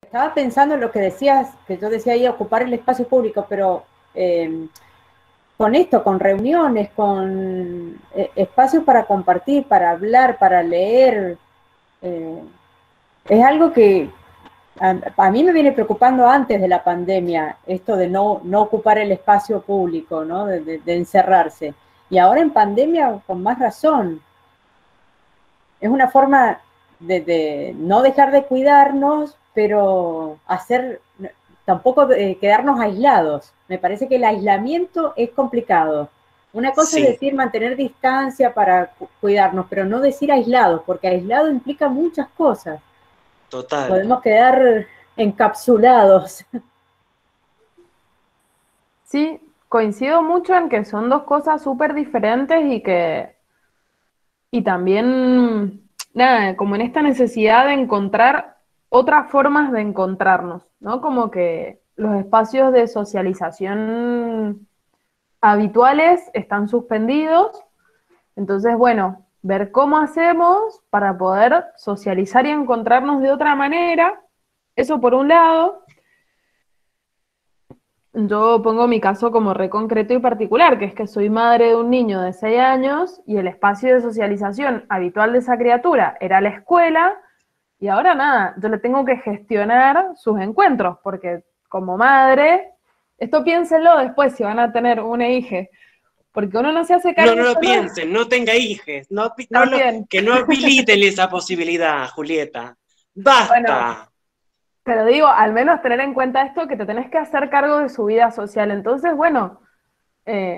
Estaba pensando en lo que decías, que yo decía ahí, ocupar el espacio público, pero con esto, con reuniones, con espacios para compartir, para hablar, para leer, eh, es algo que a mí me viene preocupando antes de la pandemia, esto de no ocupar el espacio público, ¿no? De encerrarse. Y ahora en pandemia, con más razón, es una forma de no dejar de cuidarnos, pero hacer, tampoco quedarnos aislados. Me parece que el aislamiento es complicado. Una cosa es Sí, decir mantener distancia para cuidarnos, pero no decir aislados, porque aislado implica muchas cosas. total. Podemos quedar encapsulados. Sí, coincido mucho en que son dos cosas súper diferentes y también, nada, como en esta necesidad de encontrar otras formas de encontrarnos, ¿no? Como que los espacios de socialización habituales están suspendidos, entonces, bueno, ver cómo hacemos para poder socializar y encontrarnos de otra manera, eso por un lado. Yo pongo mi caso como re concreto y particular, que es que soy madre de un niño de 6 años y el espacio de socialización habitual de esa criatura era la escuela y ahora nada, yo le tengo que gestionar sus encuentros, porque como madre, esto piénsenlo después si van a tener una hija, porque uno no se hace No, cargo no lo solo, piensen, no tenga hijes, también, que no habiliten esa posibilidad, Julieta. bueno, Basta. pero digo, al menos tener en cuenta esto, que te tenés que hacer cargo de su vida social. Entonces, bueno,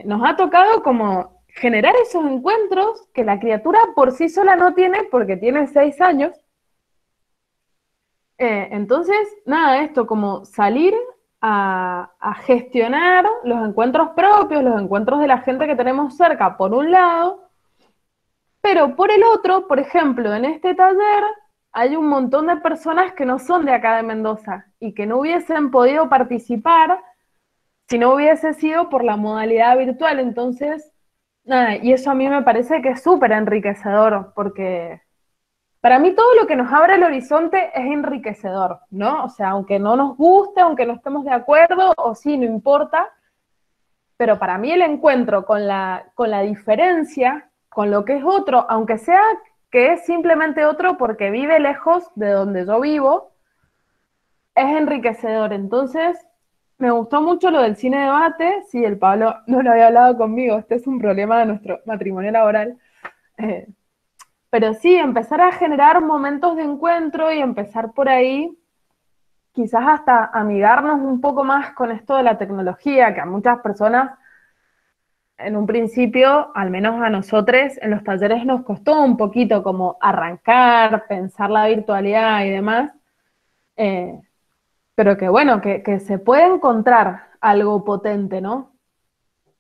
nos ha tocado como generar esos encuentros que la criatura por sí sola no tiene porque tiene 6 años. Entonces, nada, esto como salir a gestionar los encuentros propios, los encuentros de la gente que tenemos cerca, por un lado, pero por el otro, por ejemplo, en este taller hay un montón de personas que no son de acá de Mendoza y que no hubiesen podido participar si no hubiese sido por la modalidad virtual. Entonces, nada, y eso a mí me parece que es súper enriquecedor, porque para mí todo lo que nos abre el horizonte es enriquecedor, ¿no? O sea, aunque no nos guste, aunque no estemos de acuerdo, o sí, no importa, pero para mí el encuentro con la diferencia, con lo que es otro, aunque sea que es simplemente otro porque vive lejos de donde yo vivo, es enriquecedor. Entonces, me gustó mucho lo del cine debate. Sí, el Pablo no lo había hablado conmigo, este es un problema de nuestro matrimonio laboral. Eh, pero sí, empezar a generar momentos de encuentro y empezar por ahí, quizás hasta amigarnos un poco más con esto de la tecnología, que a muchas personas en un principio, al menos a nosotros, en los talleres nos costó un poquito como arrancar, pensar la virtualidad y demás. Eh, pero que bueno, que se puede encontrar algo potente, ¿no?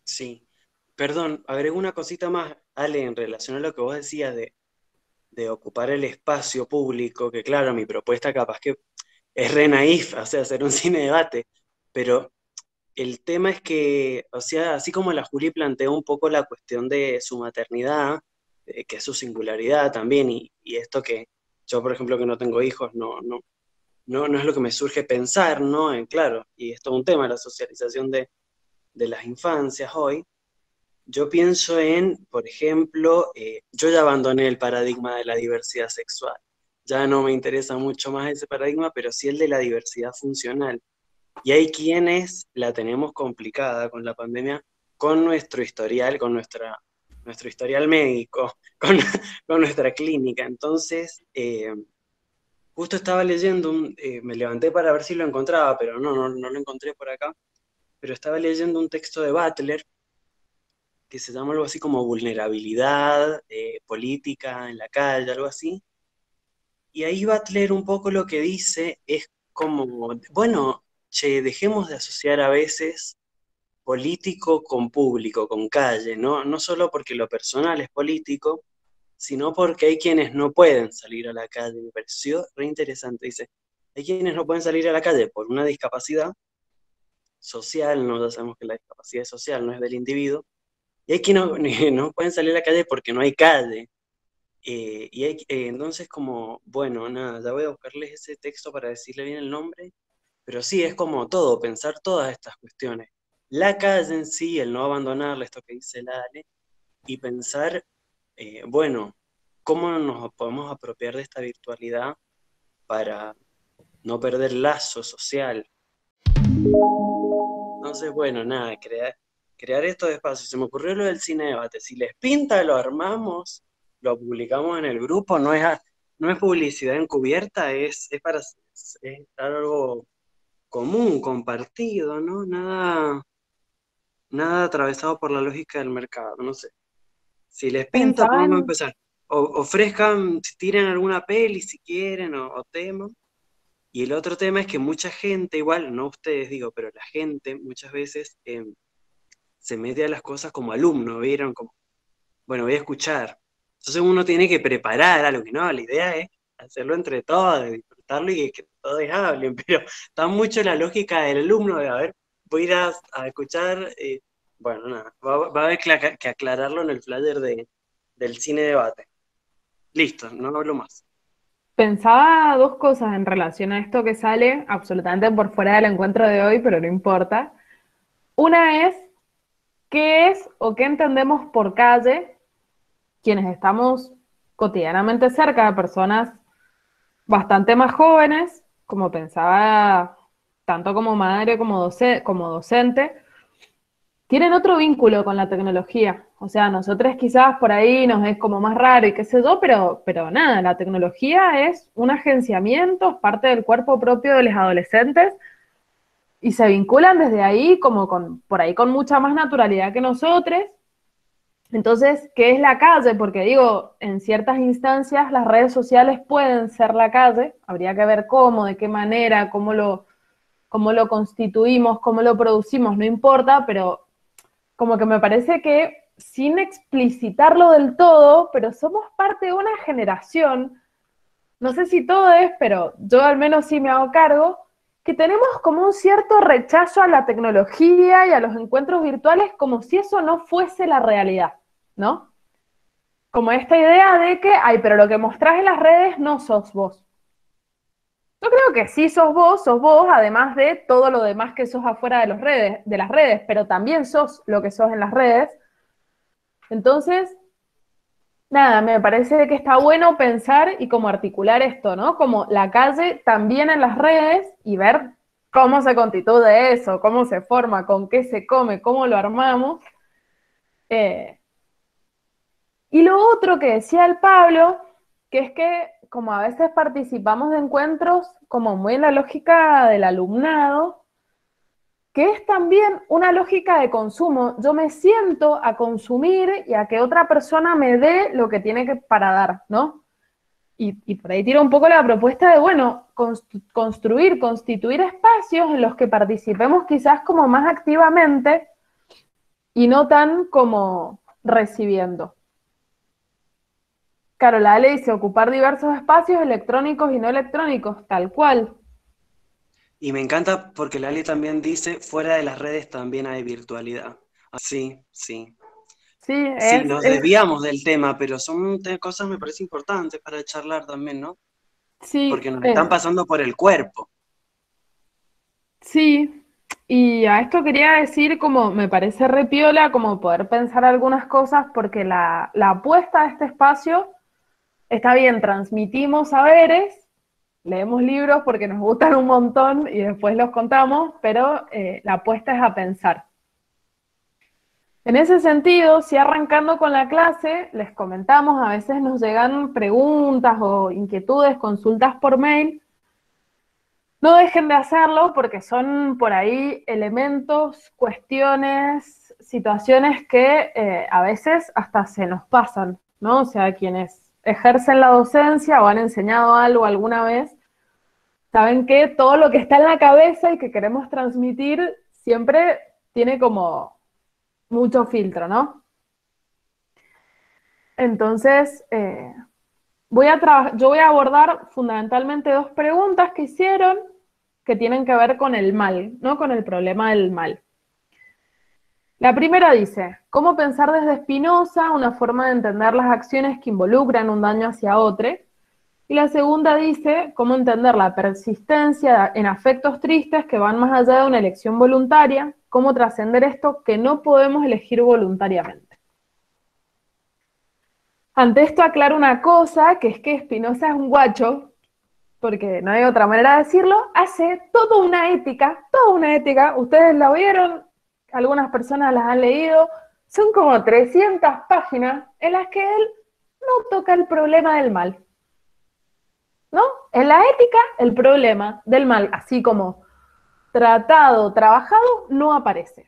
Sí. Perdón, agrego una cosita más, Ale, en relación a lo que vos decías de ocupar el espacio público, que claro, mi propuesta capaz que es re naif, o sea, hacer un cine debate, pero el tema es que, o sea, así como la Juli planteó un poco la cuestión de su maternidad, que es su singularidad también, y esto que yo, por ejemplo, que no tengo hijos, no es lo que me surge pensar, ¿no? Claro, y es todo un tema, la socialización de las infancias hoy. Yo pienso en, por ejemplo, yo ya abandoné el paradigma de la diversidad sexual. Ya no me interesa mucho más ese paradigma, pero sí el de la diversidad funcional. Y hay quienes la tenemos complicada con la pandemia, con nuestro historial, nuestro historial médico, con, con nuestra clínica. Entonces, justo estaba leyendo, me levanté para ver si lo encontraba, pero no lo encontré por acá, pero estaba leyendo un texto de Butler que se llama algo así como vulnerabilidad política en la calle, algo así. Y ahí Butler un poco lo que dice es como, bueno, che, dejemos de asociar a veces político con público, con calle, ¿no? No solo porque lo personal es político, sino porque hay quienes no pueden salir a la calle. Me pareció re interesante. Dice, hay quienes no pueden salir a la calle por una discapacidad social, ¿no? Ya sabemos que la discapacidad es social, no es del individuo. Y hay quienes no, no pueden salir a la calle porque no hay calle. Entonces como, bueno, nada, ya voy a buscarles ese texto para decirle bien el nombre, pero sí, es como todo, pensar todas estas cuestiones. La calle en sí, el no abandonarla, esto que dice la Ale, y pensar, bueno, cómo nos podemos apropiar de esta virtualidad para no perder lazo social. Entonces, bueno, nada, crear estos espacios. Se me ocurrió lo del cine debate. Si les pinta, lo armamos, lo publicamos en el grupo, no es publicidad encubierta, es para es algo común, compartido, ¿no? Nada atravesado por la lógica del mercado, no sé. Si les pinta, Pensaba podemos en, empezar. Ofrezcan, si tienen alguna peli, si quieren, o tema. Y el otro tema es que mucha gente, igual, no ustedes digo, pero la gente muchas veces se mete a las cosas como alumno, ¿vieron? Como, bueno, voy a escuchar. Entonces uno tiene que preparar algo, que no, la idea es hacerlo entre todos, disfrutarlo y que todos hablen, pero está mucho la lógica del alumno de, a ver, voy a ir a escuchar, bueno, nada, va a haber que aclararlo en el flyer del cine debate. Listo, no hablo más. Pensaba dos cosas en relación a esto que sale absolutamente por fuera del encuentro de hoy, pero no importa. Una es, ¿qué es o qué entendemos por calle quienes estamos cotidianamente cerca de personas bastante más jóvenes, como pensaba tanto como madre como docente, tienen otro vínculo con la tecnología? O sea, nosotros quizás por ahí nos es como más raro y qué sé yo, pero nada, la tecnología es un agenciamiento, es parte del cuerpo propio de los adolescentes y se vinculan desde ahí como por ahí con mucha más naturalidad que nosotros. Entonces, ¿qué es la calle? Porque digo, en ciertas instancias las redes sociales pueden ser la calle, habría que ver cómo, de qué manera, cómo lo constituimos, cómo lo producimos, no importa, pero como que me parece que sin explicitarlo del todo, pero somos parte de una generación, no sé si todo es, pero yo al menos sí me hago cargo, que tenemos como un cierto rechazo a la tecnología y a los encuentros virtuales como si eso no fuese la realidad, ¿no? Como esta idea de que, ay, pero lo que mostrás en las redes no sos vos. Yo creo que sí sos vos, además de todo lo demás que sos afuera de las redes, pero también sos lo que sos en las redes. Entonces, nada, me parece que está bueno pensar y como articular esto, ¿no? Como la calle también en las redes y ver cómo se constituye eso, cómo se forma, con qué se come, cómo lo armamos. Y lo otro que decía el Pablo, que es que como a veces participamos de encuentros como muy en la lógica del alumnado, que es también una lógica de consumo. Yo me siento a consumir y a que otra persona me dé lo que tiene que para dar, ¿no? Y por ahí tiro un poco la propuesta de, bueno, constituir espacios en los que participemos quizás como más activamente y no tan como recibiendo. Claro, la Ale dice ocupar diversos espacios electrónicos y no electrónicos, tal cual. Y me encanta porque Lali también dice, fuera de las redes también hay virtualidad. Ah, sí, sí. Sí, Sí, nos desviamos del tema, pero son cosas me parece importantes para charlar también, ¿no? sí, Porque nos están pasando por el cuerpo. sí. Y a esto quería decir como me parece re piola como poder pensar algunas cosas porque la apuesta a este espacio está bien, transmitimos saberes, leemos libros porque nos gustan un montón y después los contamos, pero la apuesta es a pensar. En ese sentido, si arrancando con la clase, les comentamos, a veces nos llegan preguntas o inquietudes, consultas por mail. No dejen de hacerlo porque son por ahí elementos, cuestiones, situaciones que a veces hasta se nos pasan, ¿no? O sea, quienes ejercen la docencia o han enseñado algo alguna vez, saben que todo lo que está en la cabeza y que queremos transmitir siempre tiene como mucho filtro, ¿no? Entonces, yo voy a abordar fundamentalmente dos preguntas que hicieron que tienen que ver con el mal, ¿no? Con el problema del mal. La primera dice, ¿cómo pensar desde Spinoza una forma de entender las acciones que involucran un daño hacia otro? Y la segunda dice, ¿cómo entender la persistencia en afectos tristes que van más allá de una elección voluntaria? ¿Cómo trascender esto que no podemos elegir voluntariamente? Ante esto aclaro una cosa, que es que Spinoza es un guacho, porque no hay otra manera de decirlo, hace toda una ética, ustedes la vieron, algunas personas las han leído, son como 300 páginas en las que él no toca el problema del mal, ¿no? En la ética, el problema del mal, así como tratado, trabajado, no aparece.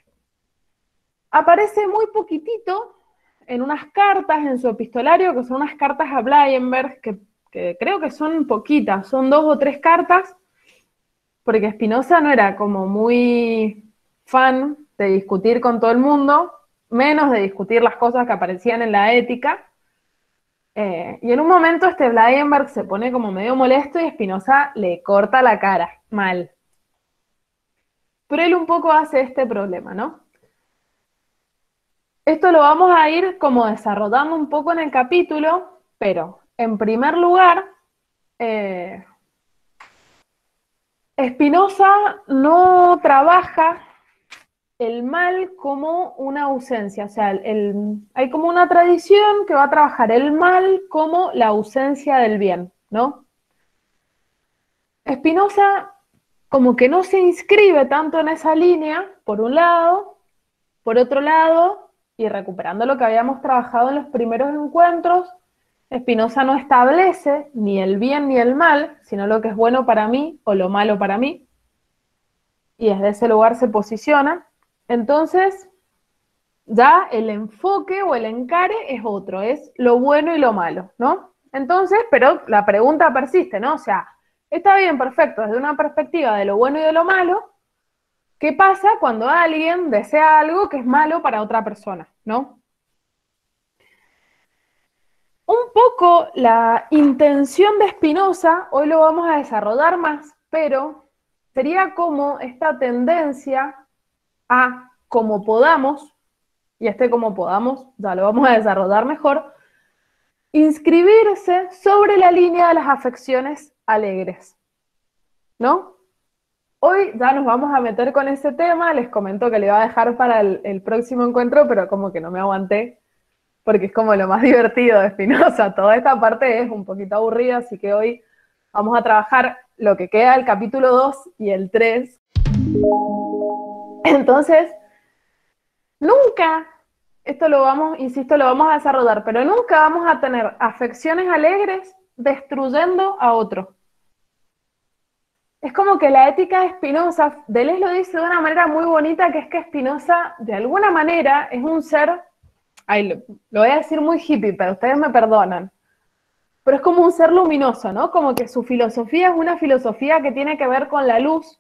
Aparece muy poquitito en unas cartas, en su epistolario, que son unas cartas a Bleienberg, que creo que son poquitas, son 2 o 3 cartas, porque Spinoza no era como muy fan de discutir con todo el mundo, menos de discutir las cosas que aparecían en la ética. Y en un momento Bleienberg se pone como medio molesto y Spinoza le corta la cara, mal. Pero él un poco hace este problema, ¿no? Esto lo vamos a ir como desarrollando un poco en el capítulo, pero en primer lugar, Spinoza no trabaja el mal como una ausencia, o sea, hay como una tradición que va a trabajar el mal como la ausencia del bien, ¿no? Spinoza como que no se inscribe tanto en esa línea, por un lado, por otro lado, y recuperando lo que habíamos trabajado en los primeros encuentros, Spinoza no establece ni el bien ni el mal, sino lo que es bueno para mí o lo malo para mí, y desde ese lugar se posiciona. Entonces, ya el enfoque o el encare es otro, es lo bueno y lo malo, ¿no? Entonces, pero la pregunta persiste, ¿no? O sea, está bien, perfecto, desde una perspectiva de lo bueno y de lo malo, ¿qué pasa cuando alguien desea algo que es malo para otra persona, ¿no? Un poco la intención de Spinoza, hoy lo vamos a desarrollar más, pero sería como esta tendencia a como podamos, y como podamos, ya lo vamos a desarrollar mejor, inscribirse sobre la línea de las afecciones alegres, ¿no? Hoy ya nos vamos a meter con ese tema, les comento que le iba a dejar para el próximo encuentro, pero como que no me aguanté, porque es como lo más divertido de Spinoza. Toda esta parte es un poquito aburrida, así que hoy vamos a trabajar lo que queda del capítulo 2 y el 3. Entonces, nunca, esto lo vamos, insisto, lo vamos a desarrollar, pero nunca vamos a tener afecciones alegres destruyendo a otro. Es como que la ética de Spinoza, Deleuze lo dice de una manera muy bonita, que es que Spinoza, de alguna manera, es un ser, lo voy a decir muy hippie, pero ustedes me perdonan, pero es como un ser luminoso, ¿no? Como que su filosofía es una filosofía que tiene que ver con la luz.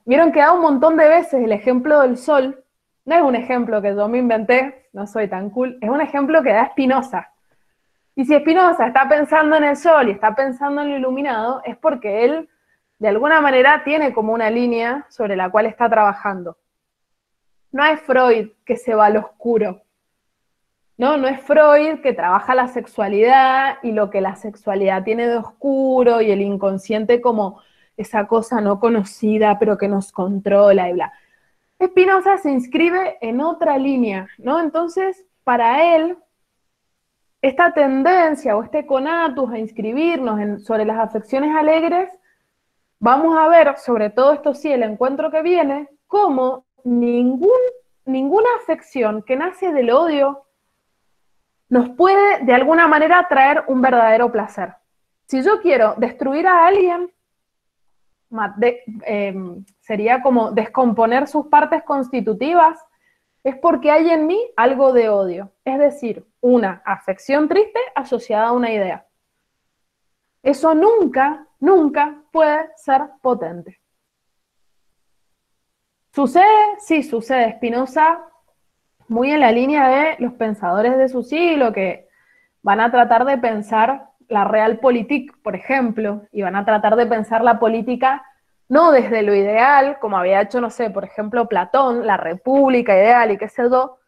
Vieron que da un montón de veces el ejemplo del sol, no es un ejemplo que yo me inventé, no soy tan cool, es un ejemplo que da Spinoza. Y si Spinoza está pensando en el sol y está pensando en lo iluminado, es porque él, de alguna manera, tiene como una línea sobre la cual está trabajando. No es Freud que se va al oscuro. No es Freud que trabaja la sexualidad y lo que la sexualidad tiene de oscuro y el inconsciente como esa cosa no conocida pero que nos controla y bla. Spinoza se inscribe en otra línea, ¿no? Entonces, para él, esta tendencia o este conatus a inscribirnos sobre las afecciones alegres, vamos a ver, sobre todo esto sí, el encuentro que viene, cómo ninguna afección que nace del odio nos puede de alguna manera traer un verdadero placer. Si yo quiero destruir a alguien, sería como descomponer sus partes constitutivas, es porque hay en mí algo de odio, es decir, una afección triste asociada a una idea. Eso nunca, nunca puede ser potente. ¿Sucede? Sí, sucede. Spinoza, muy en la línea de los pensadores de su siglo, que van a tratar de pensar la realpolitik, por ejemplo, y van a tratar de pensar la política no desde lo ideal, como había hecho, no sé, por ejemplo, Platón, la república ideal y qué sé yo,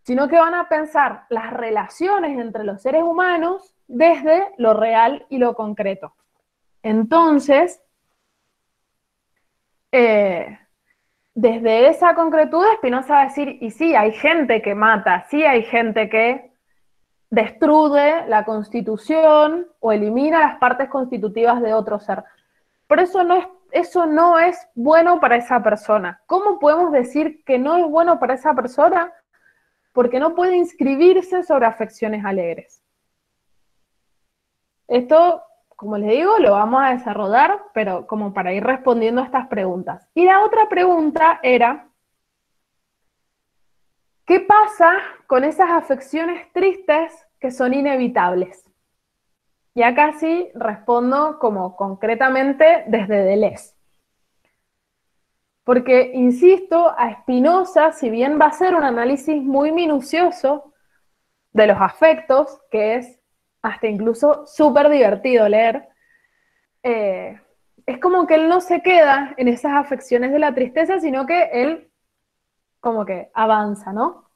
sino que van a pensar las relaciones entre los seres humanos desde lo real y lo concreto. Entonces, desde esa concretud, Spinoza va a decir, y sí, hay gente que mata, sí hay gente que destruye la Constitución o elimina las partes constitutivas de otro ser. Pero eso no es bueno para esa persona. ¿Cómo podemos decir que no es bueno para esa persona? Porque no puede inscribirse sobre afecciones alegres. Esto, como les digo, lo vamos a desarrollar, pero como para ir respondiendo a estas preguntas. Y la otra pregunta era, ¿qué pasa con esas afecciones tristes que son inevitables? Y acá sí respondo como concretamente desde Deleuze. Porque, insisto, a Spinoza, si bien va a ser un análisis muy minucioso de los afectos, que es hasta incluso súper divertido leer, es como que él no se queda en esas afecciones de la tristeza, sino que él como que avanza, ¿no?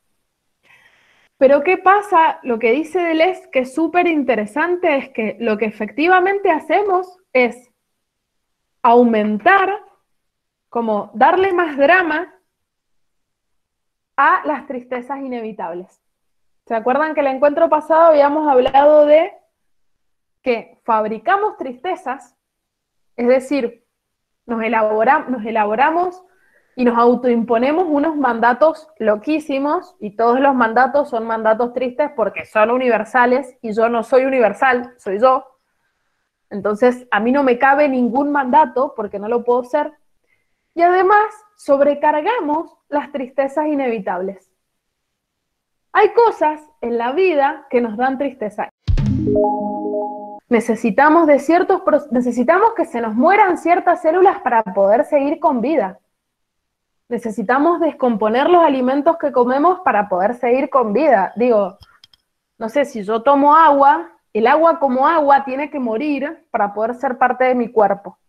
Pero ¿qué pasa? Lo que dice Deleuze, que es súper interesante, es que lo que efectivamente hacemos es aumentar, como darle más drama a las tristezas inevitables. ¿Se acuerdan que el encuentro pasado habíamos hablado de que fabricamos tristezas? Es decir, nos elaboramos y nos autoimponemos unos mandatos loquísimos, y todos los mandatos son mandatos tristes porque son universales, y yo no soy universal, soy yo. Entonces, a mí no me cabe ningún mandato porque no lo puedo ser. Y además, sobrecargamos las tristezas inevitables. Hay cosas en la vida que nos dan tristeza. Necesitamos que se nos mueran ciertas células para poder seguir con vida. Necesitamos descomponer los alimentos que comemos para poder seguir con vida. Digo, no sé, si yo tomo agua, el agua como agua tiene que morir para poder ser parte de mi cuerpo.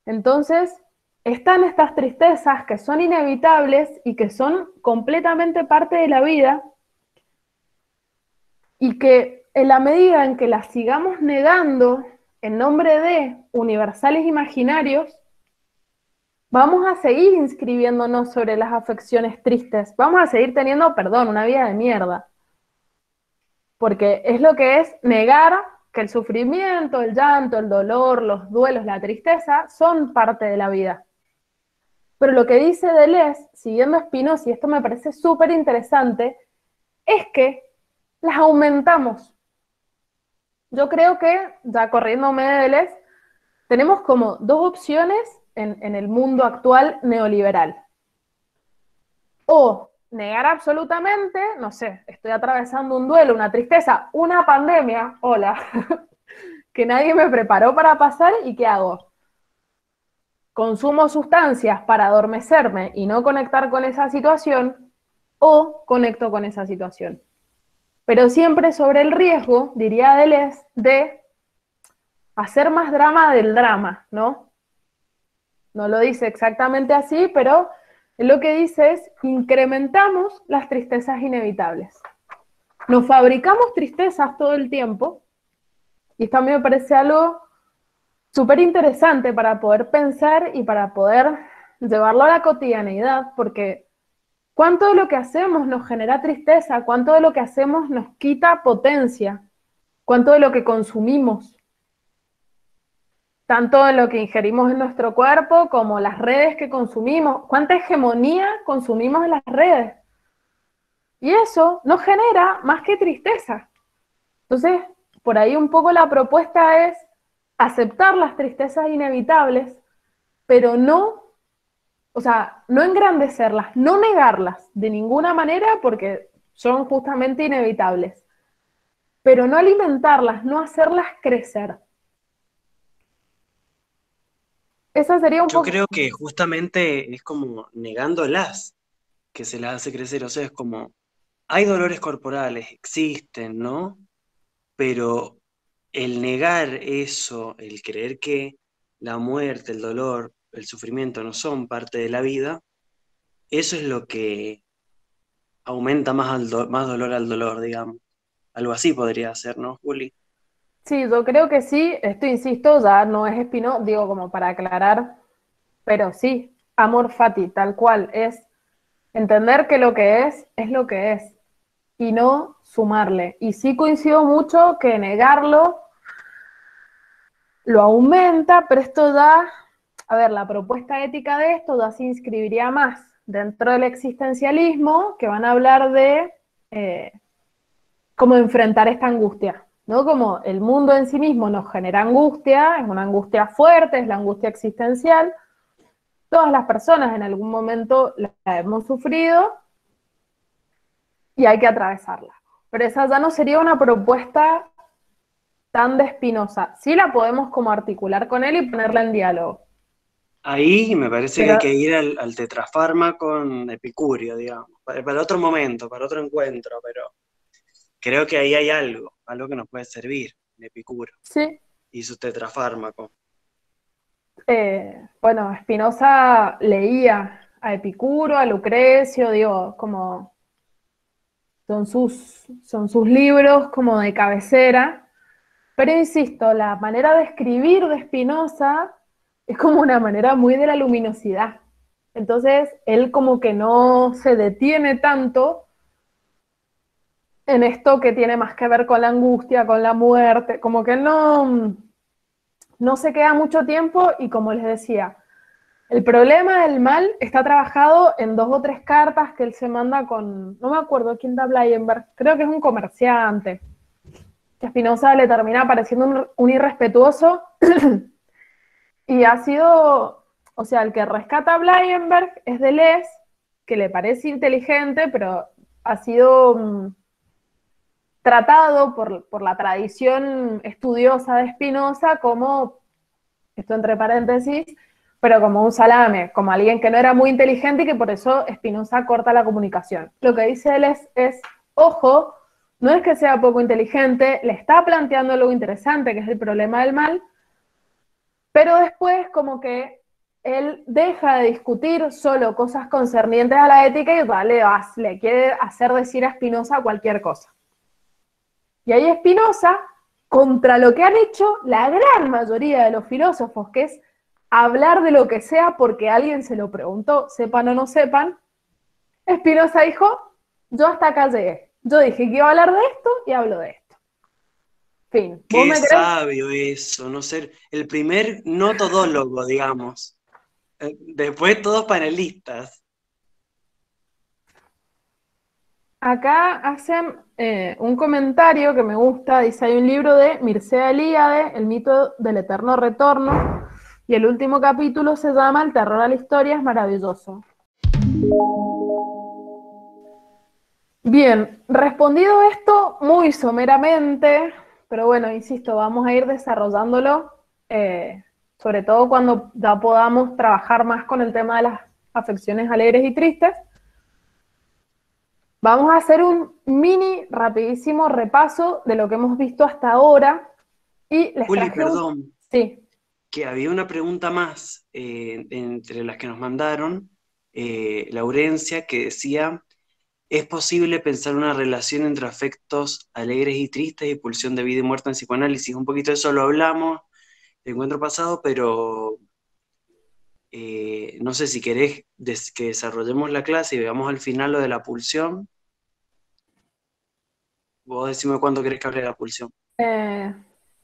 Entonces, están estas tristezas que son inevitables y que son completamente parte de la vida, y que en la medida en que las sigamos negando en nombre de universales imaginarios, vamos a seguir inscribiéndonos sobre las afecciones tristes, vamos a seguir teniendo, perdón, una vida de mierda. Porque es lo que es negar que el sufrimiento, el llanto, el dolor, los duelos, la tristeza son parte de la vida. Pero lo que dice Deleuze, siguiendo a Spinoza, y esto me parece súper interesante, es que las aumentamos. Yo creo que, ya corriéndome de Deleuze, tenemos como dos opciones en el mundo actual neoliberal. O negar absolutamente, no sé, estoy atravesando un duelo, una tristeza, una pandemia, hola, que nadie me preparó para pasar, ¿y qué hago? Consumo sustancias para adormecerme y no conectar con esa situación, o conecto con esa situación. Pero siempre sobre el riesgo, diría Deleuze, de hacer más drama del drama, ¿no? No lo dice exactamente así, pero lo que dice es, incrementamos las tristezas inevitables. Nos fabricamos tristezas todo el tiempo, y esto a mí me parece algo súper interesante para poder pensar y para poder llevarlo a la cotidianeidad, porque ¿cuánto de lo que hacemos nos genera tristeza? ¿Cuánto de lo que hacemos nos quita potencia? ¿Cuánto de lo que consumimos? Tanto de lo que ingerimos en nuestro cuerpo como las redes que consumimos. ¿Cuánta hegemonía consumimos en las redes? Y eso nos genera más que tristeza. Entonces, por ahí un poco la propuesta es aceptar las tristezas inevitables, pero no, o sea, no engrandecerlas, no negarlas de ninguna manera porque son justamente inevitables, pero no alimentarlas, no hacerlas crecer. Esa sería un Yo poco... creo que justamente es como negándolas que se las hace crecer. O sea, es como, hay dolores corporales, existen, ¿no? Pero el negar eso, el creer que la muerte, el dolor, el sufrimiento no son parte de la vida, eso es lo que aumenta más dolor al dolor, digamos. Algo así podría ser, ¿no, Juli? Sí, yo creo que sí, esto insisto, ya no es Spinoza, digo como para aclarar, pero sí, amor fati, tal cual, es entender que lo que es lo que es, y no sumarle. Y sí coincido mucho que negarlo lo aumenta, pero esto da, a ver, la propuesta ética de esto ya se inscribiría más dentro del existencialismo, que van a hablar de eh, cómo enfrentar esta angustia, ¿no? Como el mundo en sí mismo nos genera angustia, es una angustia fuerte, es la angustia existencial. Todas las personas en algún momento la hemos sufrido y hay que atravesarla. Pero esa ya no sería una propuesta tan de Spinoza. Sí la podemos como articular con él y ponerla en diálogo. Ahí me parece que hay Pero que ir al tetrafármaco con Epicurio, digamos, para otro momento, para otro encuentro, pero creo que ahí hay algo que nos puede servir, en Epicurio sí, y su tetrafármaco. bueno, Spinoza leía a Epicuro, a Lucrecio, digo, como son sus libros como de cabecera, pero insisto, la manera de escribir de Spinoza es como una manera muy de la luminosidad. Entonces, él como que no se detiene tanto en esto que tiene más que ver con la angustia, con la muerte, como que no se queda mucho tiempo y como les decía, el problema del mal está trabajado en 2 o 3 cartas que él se manda con, no me acuerdo quién da Bleienberg, creo que es un comerciante, que a Spinoza le termina pareciendo un irrespetuoso y ha sido, o sea, el que rescata a Bleienberg es Deleuze, que le parece inteligente, pero ha sido tratado por la tradición estudiosa de Spinoza como, esto entre paréntesis, pero como un salame, como alguien que no era muy inteligente y que por eso Spinoza corta la comunicación. Lo que dice él es ojo, no es que sea poco inteligente, le está planteando algo interesante, que es el problema del mal, pero después como que él deja de discutir solo cosas concernientes a la ética y le quiere hacer decir a Spinoza cualquier cosa. Y ahí Spinoza, contra lo que han hecho la gran mayoría de los filósofos, que es hablar de lo que sea porque alguien se lo preguntó, sepan o no sepan, Spinoza dijo, yo hasta acá llegué. Yo dije que iba a hablar de esto y hablo de esto. Fin. ¿Vos Qué me crees? sabio eso, no ser el primer no todólogo, digamos. Después todos panelistas. Acá hacen un comentario que me gusta, dice, hay un libro de Mircea Eliade, El mito del eterno retorno, y el último capítulo se llama El terror a la historia es maravilloso. Bien, respondido esto muy someramente, pero bueno, insisto, vamos a ir desarrollándolo, sobre todo cuando ya podamos trabajar más con el tema de las afecciones alegres y tristes. Vamos a hacer un mini, rapidísimo repaso de lo que hemos visto hasta ahora y les Juli, traje un... perdón, Sí, que había una pregunta más entre las que nos mandaron, Laurencia, que decía, ¿es posible pensar una relación entre afectos alegres y tristes y pulsión de vida y muerte en psicoanálisis? Un poquito de eso lo hablamos el encuentro pasado, pero no sé si querés que desarrollemos la clase y veamos al final lo de la pulsión. Vos decime cuándo querés que hable de la pulsión. eh,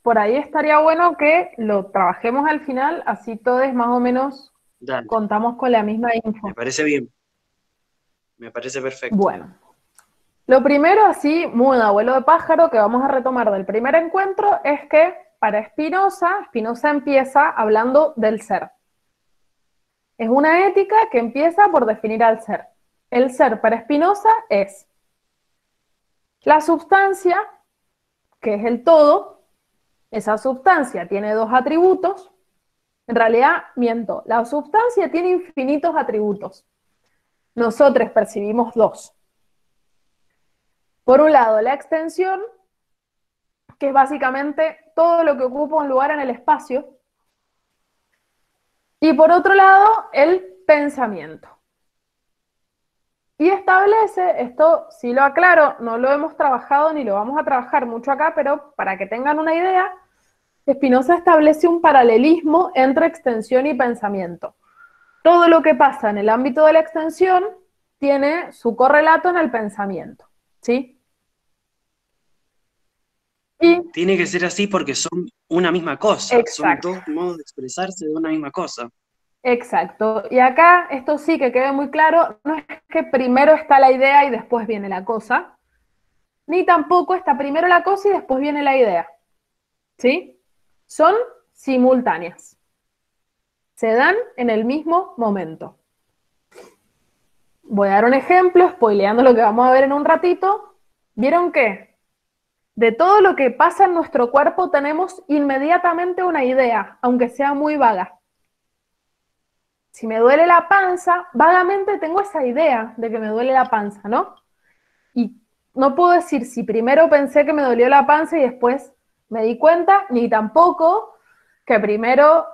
por ahí estaría bueno que lo trabajemos al final, así todos más o menos Dale, contamos con la misma me info. parece bien, me parece perfecto. Bueno, lo primero, así, muy de abuelo de pájaro, que vamos a retomar del primer encuentro, es que para Spinoza empieza hablando del ser. Es una ética que empieza por definir al ser. El ser para Spinoza es la sustancia, que es el todo. Esa sustancia tiene 2 atributos. En realidad, miento, la sustancia tiene infinitos atributos. Nosotros percibimos 2. Por un lado, la extensión, que es básicamente todo lo que ocupa un lugar en el espacio. Y por otro lado, el pensamiento. Y establece, esto sí lo aclaro, no lo hemos trabajado ni lo vamos a trabajar mucho acá, pero para que tengan una idea, Spinoza establece un paralelismo entre extensión y pensamiento. Todo lo que pasa en el ámbito de la extensión tiene su correlato en el pensamiento, ¿sí? Y, Tiene que ser así porque son una misma cosa, exacto. son dos modos de expresarse de una misma cosa. Exacto. Y acá, esto sí que quede muy claro, no es que primero está la idea y después viene la cosa, ni tampoco está primero la cosa y después viene la idea, ¿sí? Son simultáneas. Se dan en el mismo momento. Voy a dar un ejemplo, spoileando lo que vamos a ver en un ratito. ¿Vieron qué? De todo lo que pasa en nuestro cuerpo tenemos inmediatamente una idea, aunque sea muy vaga. Si me duele la panza, vagamente tengo esa idea de que me duele la panza, ¿no? Y no puedo decir si primero pensé que me dolió la panza y después me di cuenta, ni tampoco que primero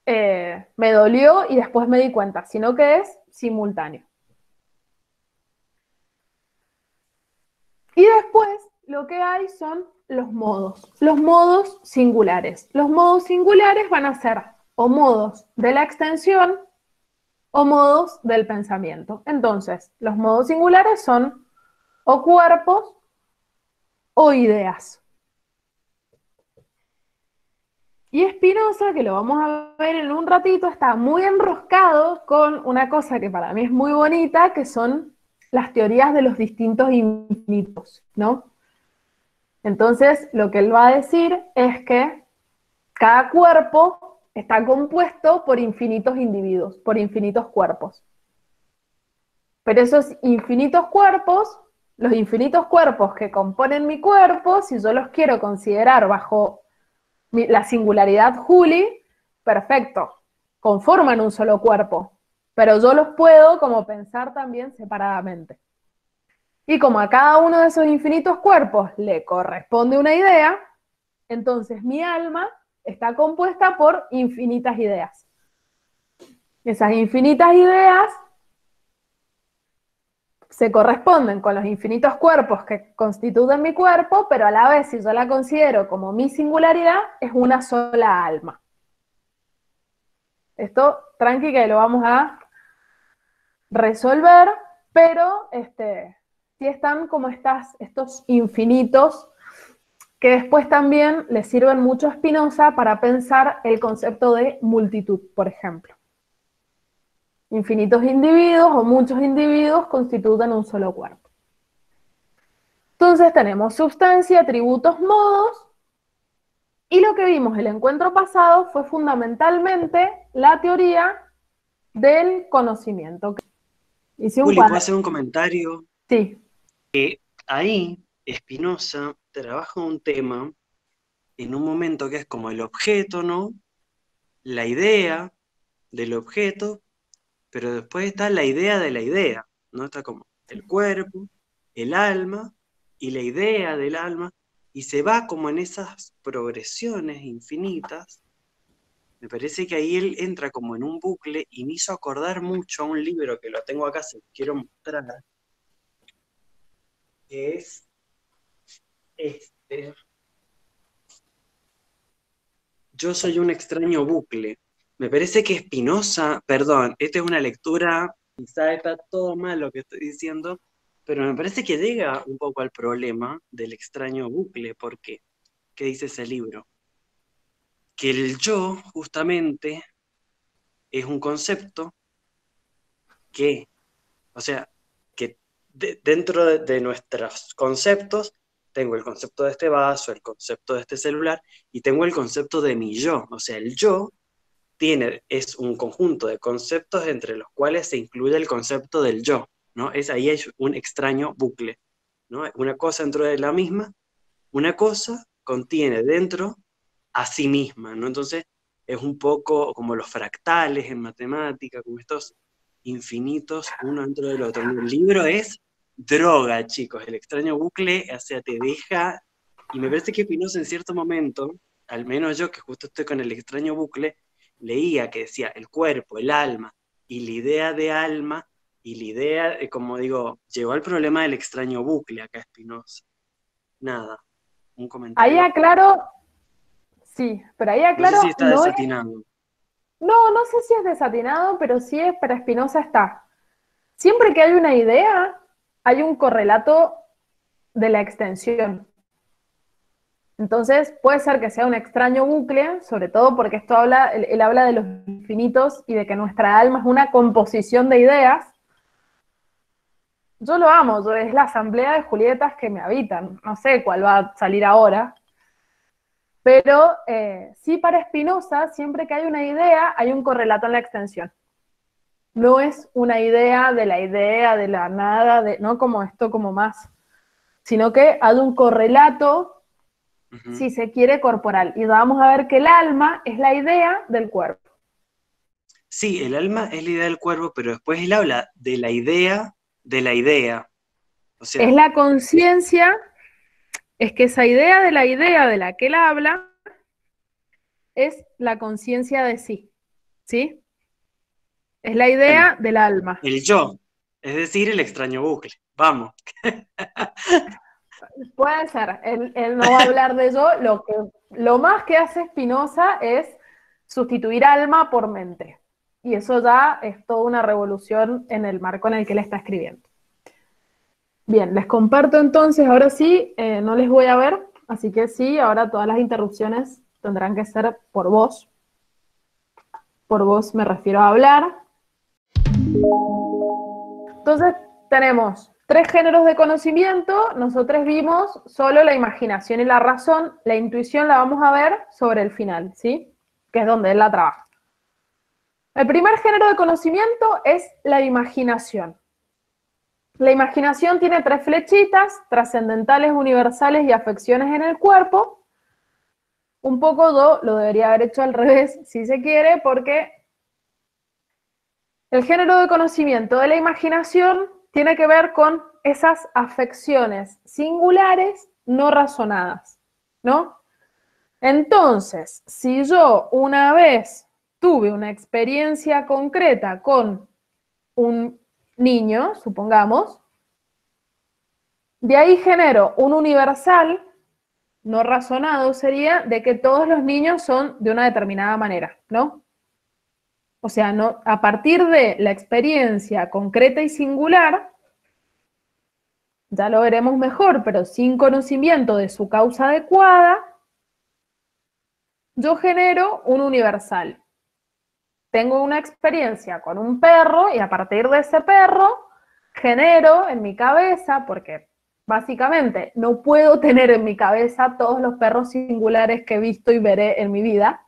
me dolió y después me di cuenta, sino que es simultáneo. Y después lo que hay son los modos singulares. Los modos singulares van a ser o modos de la extensión o modos del pensamiento. Entonces, los modos singulares son o cuerpos o ideas. Y Spinoza, que lo vamos a ver en un ratito, está muy enroscado con una cosa que para mí es muy bonita, que son las teorías de los distintos infinitos, ¿no? Entonces, lo que él va a decir es que cada cuerpo está compuesto por infinitos individuos, por infinitos cuerpos. Pero esos infinitos cuerpos, los infinitos cuerpos que componen mi cuerpo, si yo los quiero considerar bajo la singularidad Juli, perfecto, conforman un solo cuerpo, pero yo los puedo como pensar también separadamente. Y como a cada uno de esos infinitos cuerpos le corresponde una idea, entonces mi alma está compuesta por infinitas ideas. Esas infinitas ideas se corresponden con los infinitos cuerpos que constituyen mi cuerpo, pero a la vez, si yo la considero como mi singularidad, es una sola alma. Esto, tranqui, que lo vamos a resolver, pero sí están como estos infinitos que después también le sirven mucho a Spinoza para pensar el concepto de multitud, por ejemplo. Infinitos individuos o muchos individuos constituyen un solo cuerpo. Entonces tenemos sustancia, atributos, modos, y lo que vimos el encuentro pasado fue fundamentalmente la teoría del conocimiento. Juli, ¿puedo hacer un comentario? Sí. Ahí Spinoza trabaja un tema en un momento que es como el objeto, ¿no? La idea del objeto, pero después está la idea de la idea, ¿no? Está como el cuerpo, el alma y la idea del alma, y se va como en esas progresiones infinitas. Me parece que ahí él entra como en un bucle y me hizo acordar mucho a un libro que lo tengo acá, se lo quiero mostrar, que es Yo soy un extraño bucle. Me parece que Spinoza, perdón, esta es una lectura, quizá está todo mal lo que estoy diciendo, pero me parece que llega un poco al problema del extraño bucle. ¿Por qué? ¿Qué dice ese libro? Que el yo, justamente, es un concepto que, o sea, que dentro de nuestros conceptos, tengo el concepto de este vaso, el concepto de este celular, y tengo el concepto de mi yo. O sea, el yo es un conjunto de conceptos entre los cuales se incluye el concepto del yo, ¿no? Ahí hay un extraño bucle, ¿no? Una cosa dentro de la misma, una cosa contiene dentro a sí misma, ¿no? Entonces es un poco como los fractales en matemática, como estos infinitos uno dentro del otro. El libro es droga, chicos, el extraño bucle, o sea, te deja, y me parece que Spinoza en cierto momento, al menos yo que justo estoy con el extraño bucle, leía que decía el cuerpo, el alma y la idea de alma y la idea, como digo, llegó al problema del extraño bucle acá Spinoza. Nada, un Ahí comentario. aclaro, sí, pero ahí No sé si aclaro, está desatinando. no sé si es desatinado, pero sí es, para Spinoza está. Siempre que hay una idea, hay un correlato de la extensión. Entonces, puede ser que sea un extraño bucle, sobre todo porque esto habla, él habla de los infinitos y de que nuestra alma es una composición de ideas. Yo lo amo, es la asamblea de Julietas que me habitan. No sé cuál va a salir ahora, pero sí, para Spinoza, siempre que hay una idea, hay un correlato en la extensión. No es una idea, de la nada, no como esto, como más, sino que hay un correlato, si se quiere, corporal. Y vamos a ver que el alma es la idea del cuerpo. Sí, el alma es la idea del cuerpo, pero después él habla de la idea de la idea. O sea, Es la conciencia, es que esa idea de la que él habla es la conciencia de sí, ¿sí? Es la bueno, idea del alma. el yo, es decir, el extraño bucle. Vamos. Puede ser, él no va a hablar de yo, lo más que hace Spinoza es sustituir alma por mente. Y eso ya es toda una revolución en el marco en el que él está escribiendo. Bien, les comparto entonces, ahora sí, no les voy a ver, así que sí, ahora todas las interrupciones tendrán que ser por voz. Por voz me refiero a hablar. Entonces, tenemos 3 géneros de conocimiento. Nosotros vimos solo la imaginación y la razón. La intuición la vamos a ver sobre el final, ¿sí? Que es donde él la trabaja. El primer género de conocimiento es la imaginación. La imaginación tiene 3 flechitas: trascendentales, universales y afecciones en el cuerpo. Un poco lo debería haber hecho al revés, si se quiere, porque el género de conocimiento de la imaginación tiene que ver con esas afecciones singulares no razonadas, ¿no? Entonces, si yo una vez tuve una experiencia concreta con un niño, supongamos, de ahí genero un universal no razonado, sería de que todos los niños son de una determinada manera, ¿no? O sea, no, a partir de la experiencia concreta y singular, ya lo veremos mejor, pero sin conocimiento de su causa adecuada, yo genero un universal. Tengo una experiencia con un perro y a partir de ese perro genero en mi cabeza, porque básicamente no puedo tener en mi cabeza todos los perros singulares que he visto y veré en mi vida.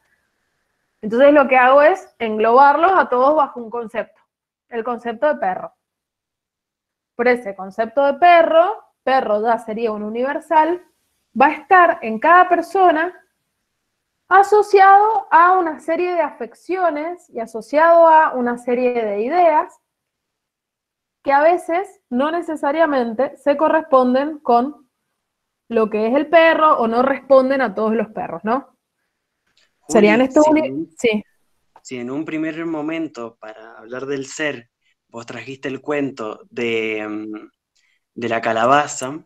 Entonces lo que hago es englobarlos a todos bajo un concepto, el concepto de perro. Por ese concepto de perro ya sería un universal, va a estar en cada persona asociado a una serie de afecciones y asociado a una serie de ideas que a veces no necesariamente se corresponden con lo que es el perro o no responden a todos los perros, ¿no? Serían Juli, estos sí. si en un primer momento, para hablar del ser, vos trajiste el cuento de la calabaza,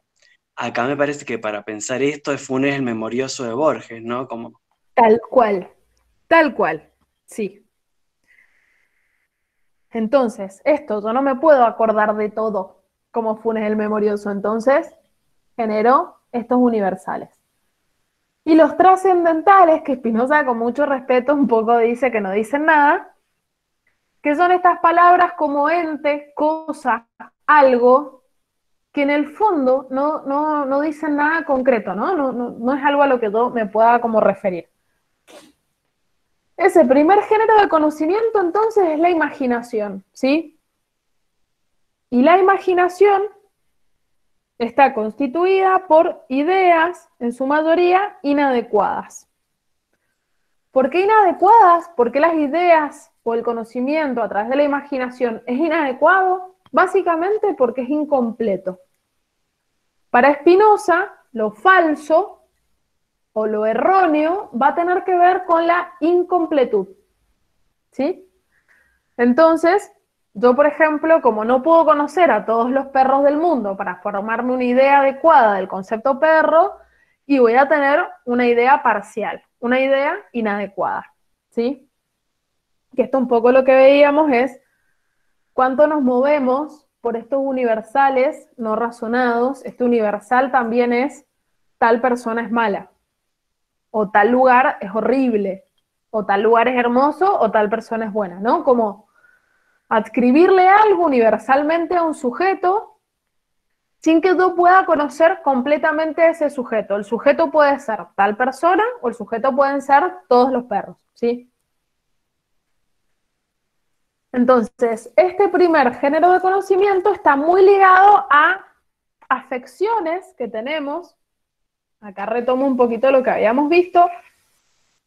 acá me parece que para pensar esto es Funes el Memorioso de Borges, ¿no? Como... Tal cual, sí. Entonces, esto yo no me puedo acordar de todo como Funes el Memorioso, entonces genero estos universales. Y los trascendentales, que Spinoza con mucho respeto un poco dice que no dicen nada, que son estas palabras como ente, cosa, algo, que en el fondo no dicen nada concreto, no es algo a lo que yo me pueda como referir. Ese primer género de conocimiento entonces es la imaginación, ¿sí? Y la imaginación está constituida por ideas, en su mayoría, inadecuadas. ¿Por qué inadecuadas? Porque las ideas o el conocimiento a través de la imaginación es inadecuado, básicamente porque es incompleto. Para Spinoza, lo falso o lo erróneo va a tener que ver con la incompletud. ¿sí? Entonces, yo, por ejemplo, como no puedo conocer a todos los perros del mundo para formarme una idea adecuada del concepto perro, y voy a tener una idea parcial, una idea inadecuada, ¿sí? Que esto un poco lo que veíamos es cuánto nos movemos por estos universales no razonados. Este universal también es tal persona es mala, o tal lugar es horrible, o tal lugar es hermoso, o tal persona es buena, ¿no? Como adscribirle algo universalmente a un sujeto sin que yo pueda conocer completamente a ese sujeto. El sujeto puede ser tal persona o el sujeto pueden ser todos los perros, ¿sí? Entonces, este primer género de conocimiento está muy ligado a afecciones que tenemos. Acá retomo un poquito lo que habíamos visto,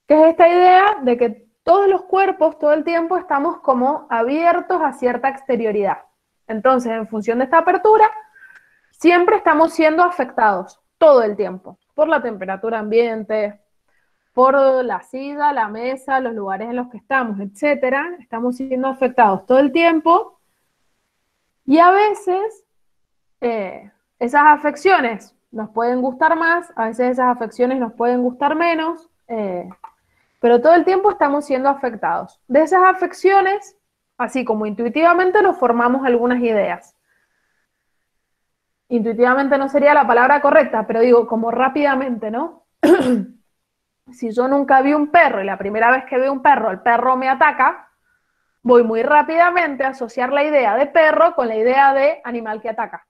que es esta idea de que todos los cuerpos, todo el tiempo, estamos como abiertos a cierta exterioridad. Entonces, en función de esta apertura, siempre estamos siendo afectados, todo el tiempo, por la temperatura ambiente, por la silla, la mesa, los lugares en los que estamos, etcétera. Estamos siendo afectados todo el tiempo y a veces esas afecciones nos pueden gustar más, a veces esas afecciones nos pueden gustar menos, pero todo el tiempo estamos siendo afectados. De esas afecciones, así como intuitivamente, nos formamos algunas ideas. Intuitivamente no sería la palabra correcta, pero digo, como rápidamente, ¿no? Si yo nunca vi un perro y la primera vez que veo un perro, el perro me ataca, voy muy rápidamente a asociar la idea de perro con la idea de animal que ataca,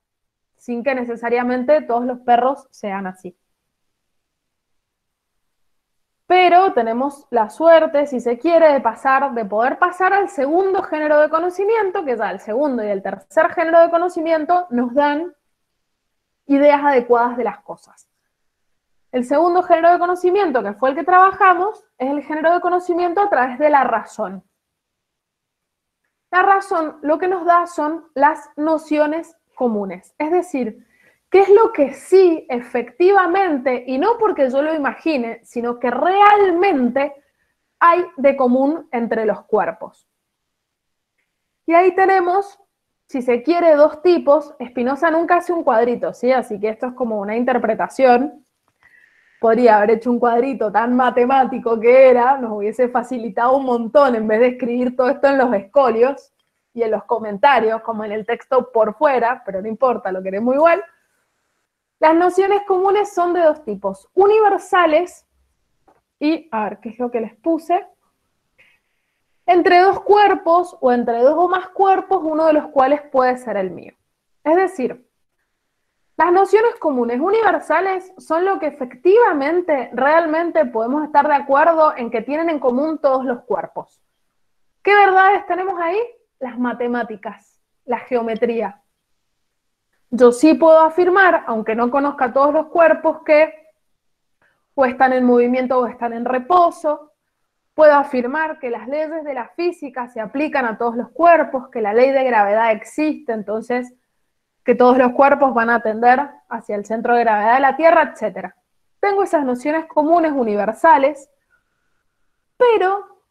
sin que necesariamente todos los perros sean así. Pero tenemos la suerte, si se quiere, de poder pasar al segundo género de conocimiento, que ya el segundo y el tercer género de conocimiento nos dan ideas adecuadas de las cosas. El segundo género de conocimiento, que fue el que trabajamos, es el género de conocimiento a través de la razón. La razón lo que nos da son las nociones comunes, es decir, qué es lo que sí, efectivamente, y no porque yo lo imagine, sino que realmente hay de común entre los cuerpos. Y ahí tenemos, si se quiere, dos tipos. Spinoza nunca hace un cuadrito, ¿sí? Así que esto es como una interpretación. Podría haber hecho un cuadrito tan matemático que era, nos hubiese facilitado un montón en vez de escribir todo esto en los escolios y en los comentarios, como en el texto por fuera, pero no importa, lo queremos igual. Las nociones comunes son de dos tipos, universales y, a ver, ¿qué es lo que les puse? Entre dos cuerpos o entre dos o más cuerpos, uno de los cuales puede ser el mío. Es decir, las nociones comunes universales son lo que efectivamente, realmente podemos estar de acuerdo en que tienen en común todos los cuerpos. ¿Qué verdades tenemos ahí? Las matemáticas, la geometría. Yo sí puedo afirmar, aunque no conozca todos los cuerpos, que o están en movimiento o están en reposo. Puedo afirmar que las leyes de la física se aplican a todos los cuerpos, que la ley de gravedad existe, entonces que todos los cuerpos van a tender hacia el centro de gravedad de la Tierra, etc. Tengo esas nociones comunes universales, pero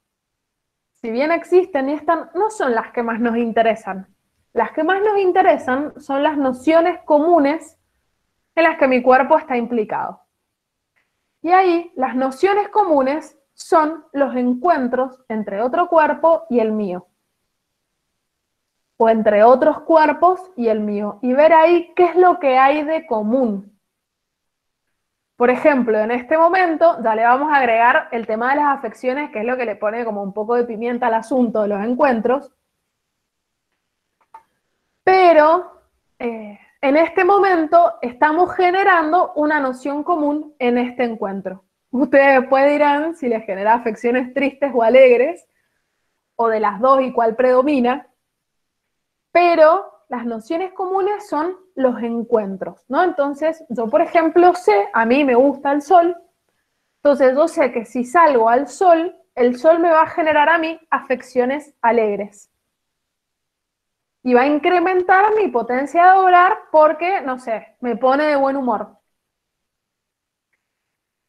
si bien existen y están, no son las que más nos interesan. Las que más nos interesan son las nociones comunes en las que mi cuerpo está implicado. Y ahí las nociones comunes son los encuentros entre otro cuerpo y el mío. O entre otros cuerpos y el mío, y ver ahí qué es lo que hay de común. Por ejemplo, en este momento ya le vamos a agregar el tema de las afecciones, que es lo que le pone como un poco de pimienta al asunto de los encuentros. Pero en este momento estamos generando una noción común en este encuentro. Ustedes después dirán si les genera afecciones tristes o alegres, o de las dos y cuál predomina. Pero las nociones comunes son los encuentros, ¿no? Entonces, yo, por ejemplo, sé, a mí me gusta el sol, entonces yo sé que si salgo al sol, el sol me va a generar a mí afecciones alegres. Y va a incrementar mi potencia de orar porque, no sé, me pone de buen humor.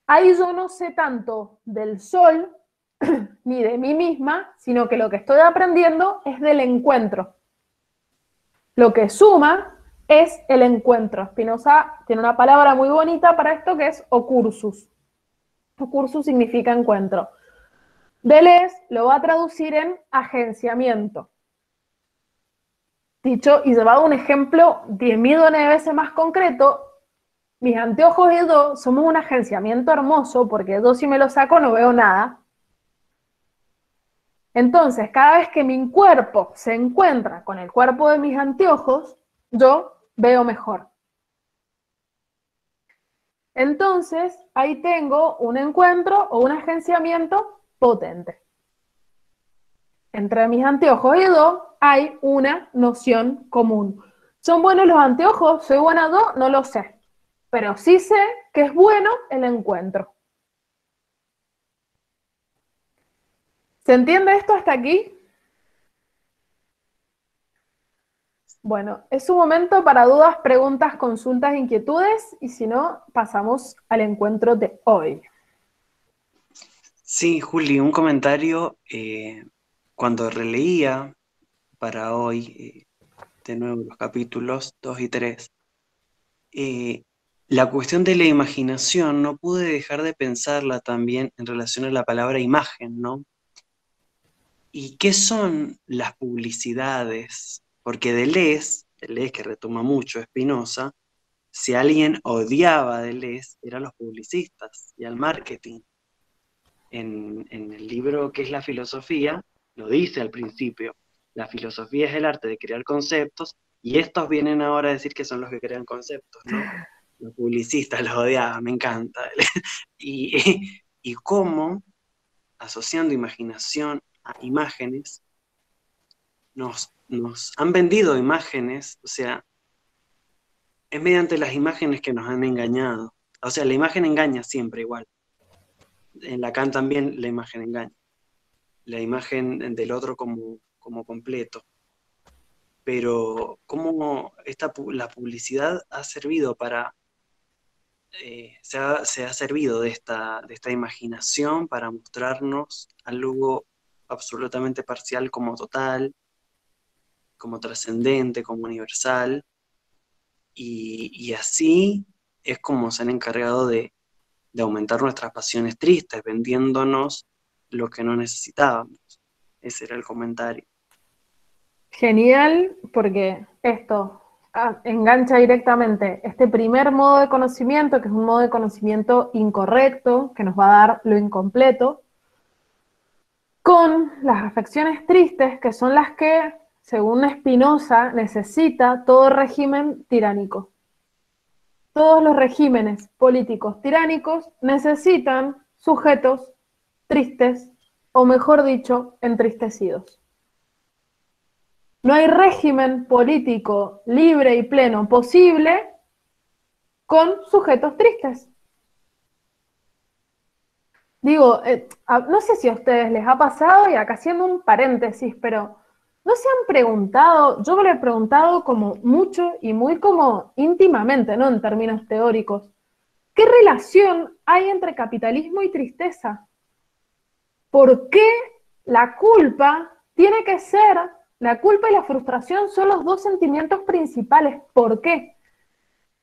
Ahí yo no sé tanto del sol ni de mí misma, sino que lo que estoy aprendiendo es del encuentro. Lo que suma es el encuentro. Spinoza tiene una palabra muy bonita para esto que es ocursus. Ocursus significa encuentro. Deleuze lo va a traducir en agenciamiento. Dicho y llevado a un ejemplo 10 millones de veces más concreto, mis anteojos y yo somos un agenciamiento hermoso, porque yo si me lo saco no veo nada. Entonces, cada vez que mi cuerpo se encuentra con el cuerpo de mis anteojos, yo veo mejor. Entonces, ahí tengo un encuentro o un agenciamiento potente. Entre mis anteojos y yo hay una noción común. ¿Son buenos los anteojos? ¿Soy buena yo? No lo sé. Pero sí sé que es bueno el encuentro. ¿Se entiende esto hasta aquí? Bueno, es un momento para dudas, preguntas, consultas, inquietudes, y si no, pasamos al encuentro de hoy. Sí, Juli, un comentario. Cuando releía para hoy, de nuevo los capítulos 2 y 3, la cuestión de la imaginación no pude dejar de pensarla también en relación a la palabra imagen, ¿no? ¿Y qué son las publicidades? Porque Deleuze, que retoma mucho Spinoza, si alguien odiaba a Deleuze, eran los publicistas y al marketing. En el libro ¿Qué es la filosofía? Lo dice al principio. La filosofía es el arte de crear conceptos, y estos vienen ahora a decir que son los que crean conceptos, ¿no? Los publicistas los odiaban, me encanta. Y cómo, asociando imaginación a imágenes, nos han vendido imágenes, o sea, es mediante las imágenes que nos han engañado. O sea, la imagen engaña siempre igual. En Lacan también la imagen engaña. La imagen del otro como completo. Pero cómo la publicidad ha servido para... se ha servido de esta imaginación para mostrarnos algo absolutamente parcial como total, como trascendente, como universal, y así es como se han encargado de aumentar nuestras pasiones tristes, vendiéndonos lo que no necesitábamos. Ese era el comentario. Genial, porque esto engancha directamente este primer modo de conocimiento, que es un modo de conocimiento incorrecto, que nos va a dar lo incompleto, con las afecciones tristes, que son las que, según Spinoza, necesita todo régimen tiránico. Todos los regímenes políticos tiránicos necesitan sujetos tristes, o mejor dicho, entristecidos. No hay régimen político libre y pleno posible con sujetos tristes. Digo, no sé si a ustedes les ha pasado, y acá haciendo un paréntesis, pero ¿no se han preguntado? Yo me lo he preguntado como mucho y muy como íntimamente, ¿no? En términos teóricos. ¿Qué relación hay entre capitalismo y tristeza? ¿Por qué la culpa tiene que ser, la culpa y la frustración son los dos sentimientos principales? ¿Por qué?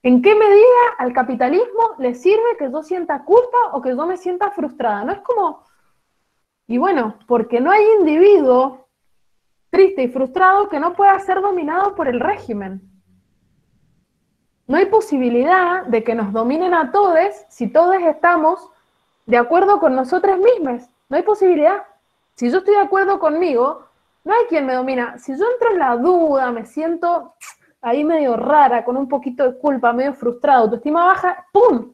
¿En qué medida al capitalismo le sirve que yo sienta culpa o que yo me sienta frustrada? No es como, y bueno, porque no hay individuo triste y frustrado que no pueda ser dominado por el régimen. No hay posibilidad de que nos dominen a todos si todos estamos de acuerdo con nosotros mismos. No hay posibilidad. Si yo estoy de acuerdo conmigo, no hay quien me domina. Si yo entro en la duda, me siento ahí medio rara, con un poquito de culpa, medio frustrado, autoestima baja, ¡pum!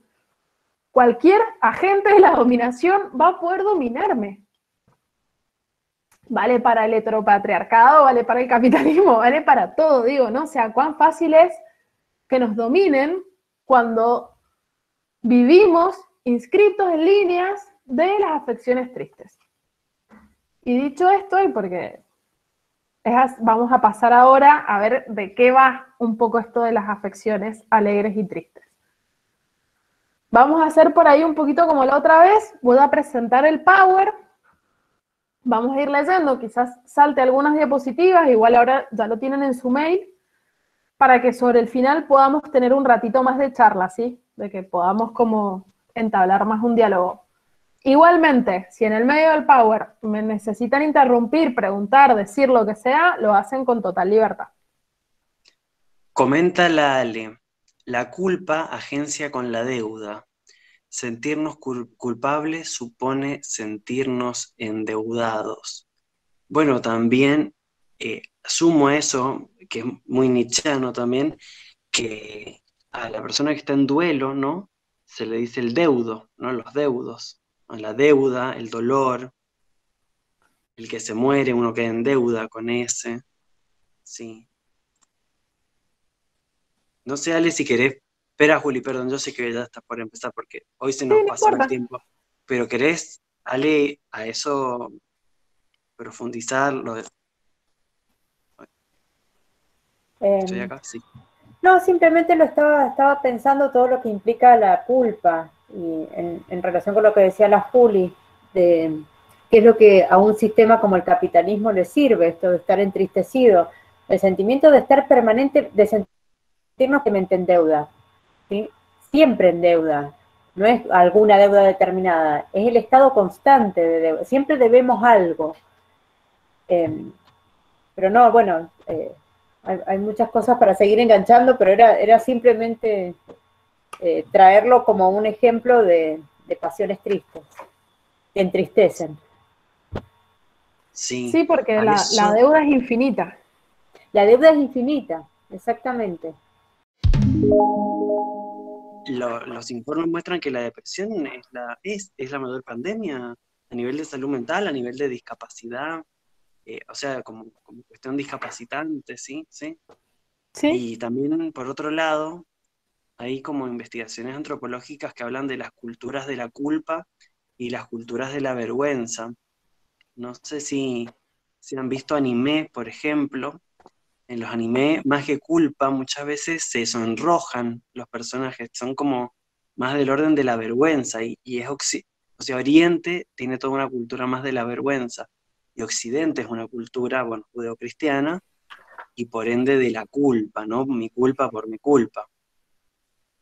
Cualquier agente de la dominación va a poder dominarme. Vale para el heteropatriarcado, vale para el capitalismo, vale para todo, digo, ¿no? O sea, cuán fácil es que nos dominen cuando vivimos inscritos en líneas de las afecciones tristes. Y dicho esto, y porque vamos a pasar ahora a ver de qué va un poco esto de las afecciones alegres y tristes. Vamos a hacer por ahí un poquito como la otra vez, voy a presentar el Power, Vamos a ir leyendo, quizás salte algunas diapositivas, igual ahora ya lo tienen en su mail, para que sobre el final podamos tener un ratito más de charla, ¿sí? De que podamos como entablar más un diálogo. Igualmente, si en el medio del Power me necesitan interrumpir, preguntar, decir lo que sea, lo hacen con total libertad. Comenta la Ale, la culpa agencia con la deuda. Sentirnos culpables supone sentirnos endeudados. Bueno, también sumo a eso, que es muy nietzscheano también, que a la persona que está en duelo, ¿no? Se le dice el deudo, ¿no? Los deudos, ¿no? La deuda, el dolor, el que se muere, uno queda en deuda con ese, sí. No sé, Ale, si querés. Espera, Juli, perdón, yo sé que ya estás por empezar porque hoy se Sí, nos no pasó el importa. tiempo. Pero ¿querés, Ale, a eso profundizar? ¿Estoy Eh, acá? Sí. no, simplemente estaba pensando todo lo que implica la culpa y en relación con lo que decía la Juli, de qué es lo que a un sistema como el capitalismo le sirve, esto de estar entristecido, el sentimiento de estar permanente, de sentirnos que me en deuda, ¿sí? Siempre en deuda, no es alguna deuda determinada, es el estado constante de deuda, siempre debemos algo. Eh, pero no, bueno, hay muchas cosas para seguir enganchando, pero era simplemente traerlo como un ejemplo de pasiones tristes, que entristecen. Sí, Sí, porque a la eso deuda es infinita. La deuda es infinita, exactamente. los informes muestran que la depresión es la mayor pandemia a nivel de salud mental, a nivel de discapacidad, o sea, como cuestión discapacitante, ¿sí? ¿Sí? Sí, Y también, por otro lado, hay como investigaciones antropológicas que hablan de las culturas de la culpa y las culturas de la vergüenza. No sé si han visto anime, por ejemplo. En los animes, más que culpa, muchas veces se sonrojan los personajes, son como más del orden de la vergüenza, y o sea, Oriente tiene toda una cultura más de la vergüenza, y Occidente es una cultura, bueno, judeocristiana, y por ende de la culpa, ¿no? Mi culpa por mi culpa.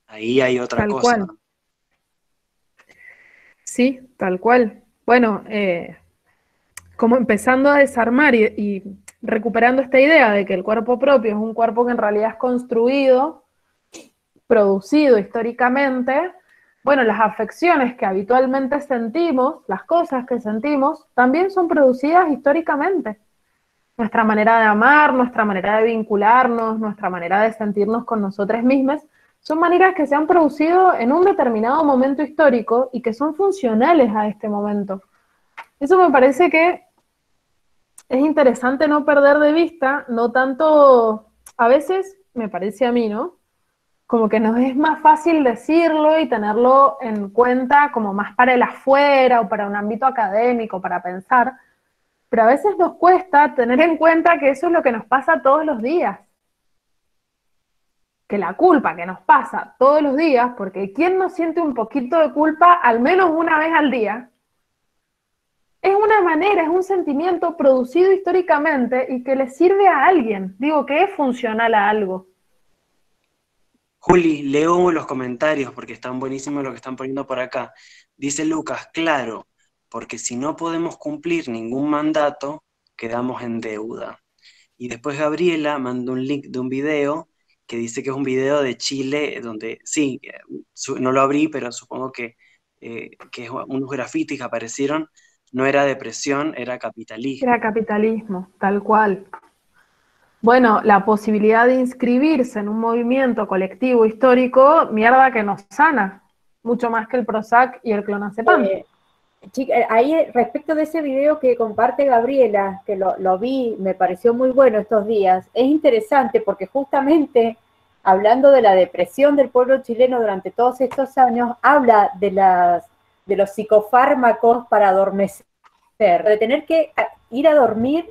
Ahí hay otra tal cosa. cual. Sí, tal cual. Bueno, como empezando a desarmar y recuperando esta idea de que el cuerpo propio es un cuerpo que en realidad es construido, producido históricamente, bueno, las afecciones que habitualmente sentimos, las cosas que sentimos, también son producidas históricamente. Nuestra manera de amar, nuestra manera de vincularnos, nuestra manera de sentirnos con nosotros mismos, son maneras que se han producido en un determinado momento histórico y que son funcionales a este momento. Eso me parece que es interesante no perder de vista, no tanto, a veces me parece a mí, ¿no? Como que nos es más fácil decirlo y tenerlo en cuenta como más para el afuera o para un ámbito académico, para pensar, pero a veces nos cuesta tener en cuenta que eso es lo que nos pasa todos los días, que la culpa que nos pasa todos los días, porque ¿quién no siente un poquito de culpa al menos una vez al día? Es una manera, es un sentimiento producido históricamente y que le sirve a alguien, digo que es funcional a algo. Juli, leo los comentarios porque están buenísimos lo que están poniendo por acá. Dice Lucas, claro, porque si no podemos cumplir ningún mandato, quedamos en deuda. Y después Gabriela mandó un link de un video que dice que es un video de Chile, donde sí, no lo abrí, pero supongo que unos grafitis que aparecieron, no era depresión, era Era capitalismo. capitalismo, tal cual. Bueno, la posibilidad de inscribirse en un movimiento colectivo histórico, mierda que nos sana, mucho más que el Prozac y el clonazepam. Chica, ahí respecto de ese video que comparte Gabriela, que lo vi, me pareció muy bueno estos días, es interesante porque justamente hablando de la depresión del pueblo chileno durante todos estos años, habla de los psicofármacos para adormecer, de tener que ir a dormir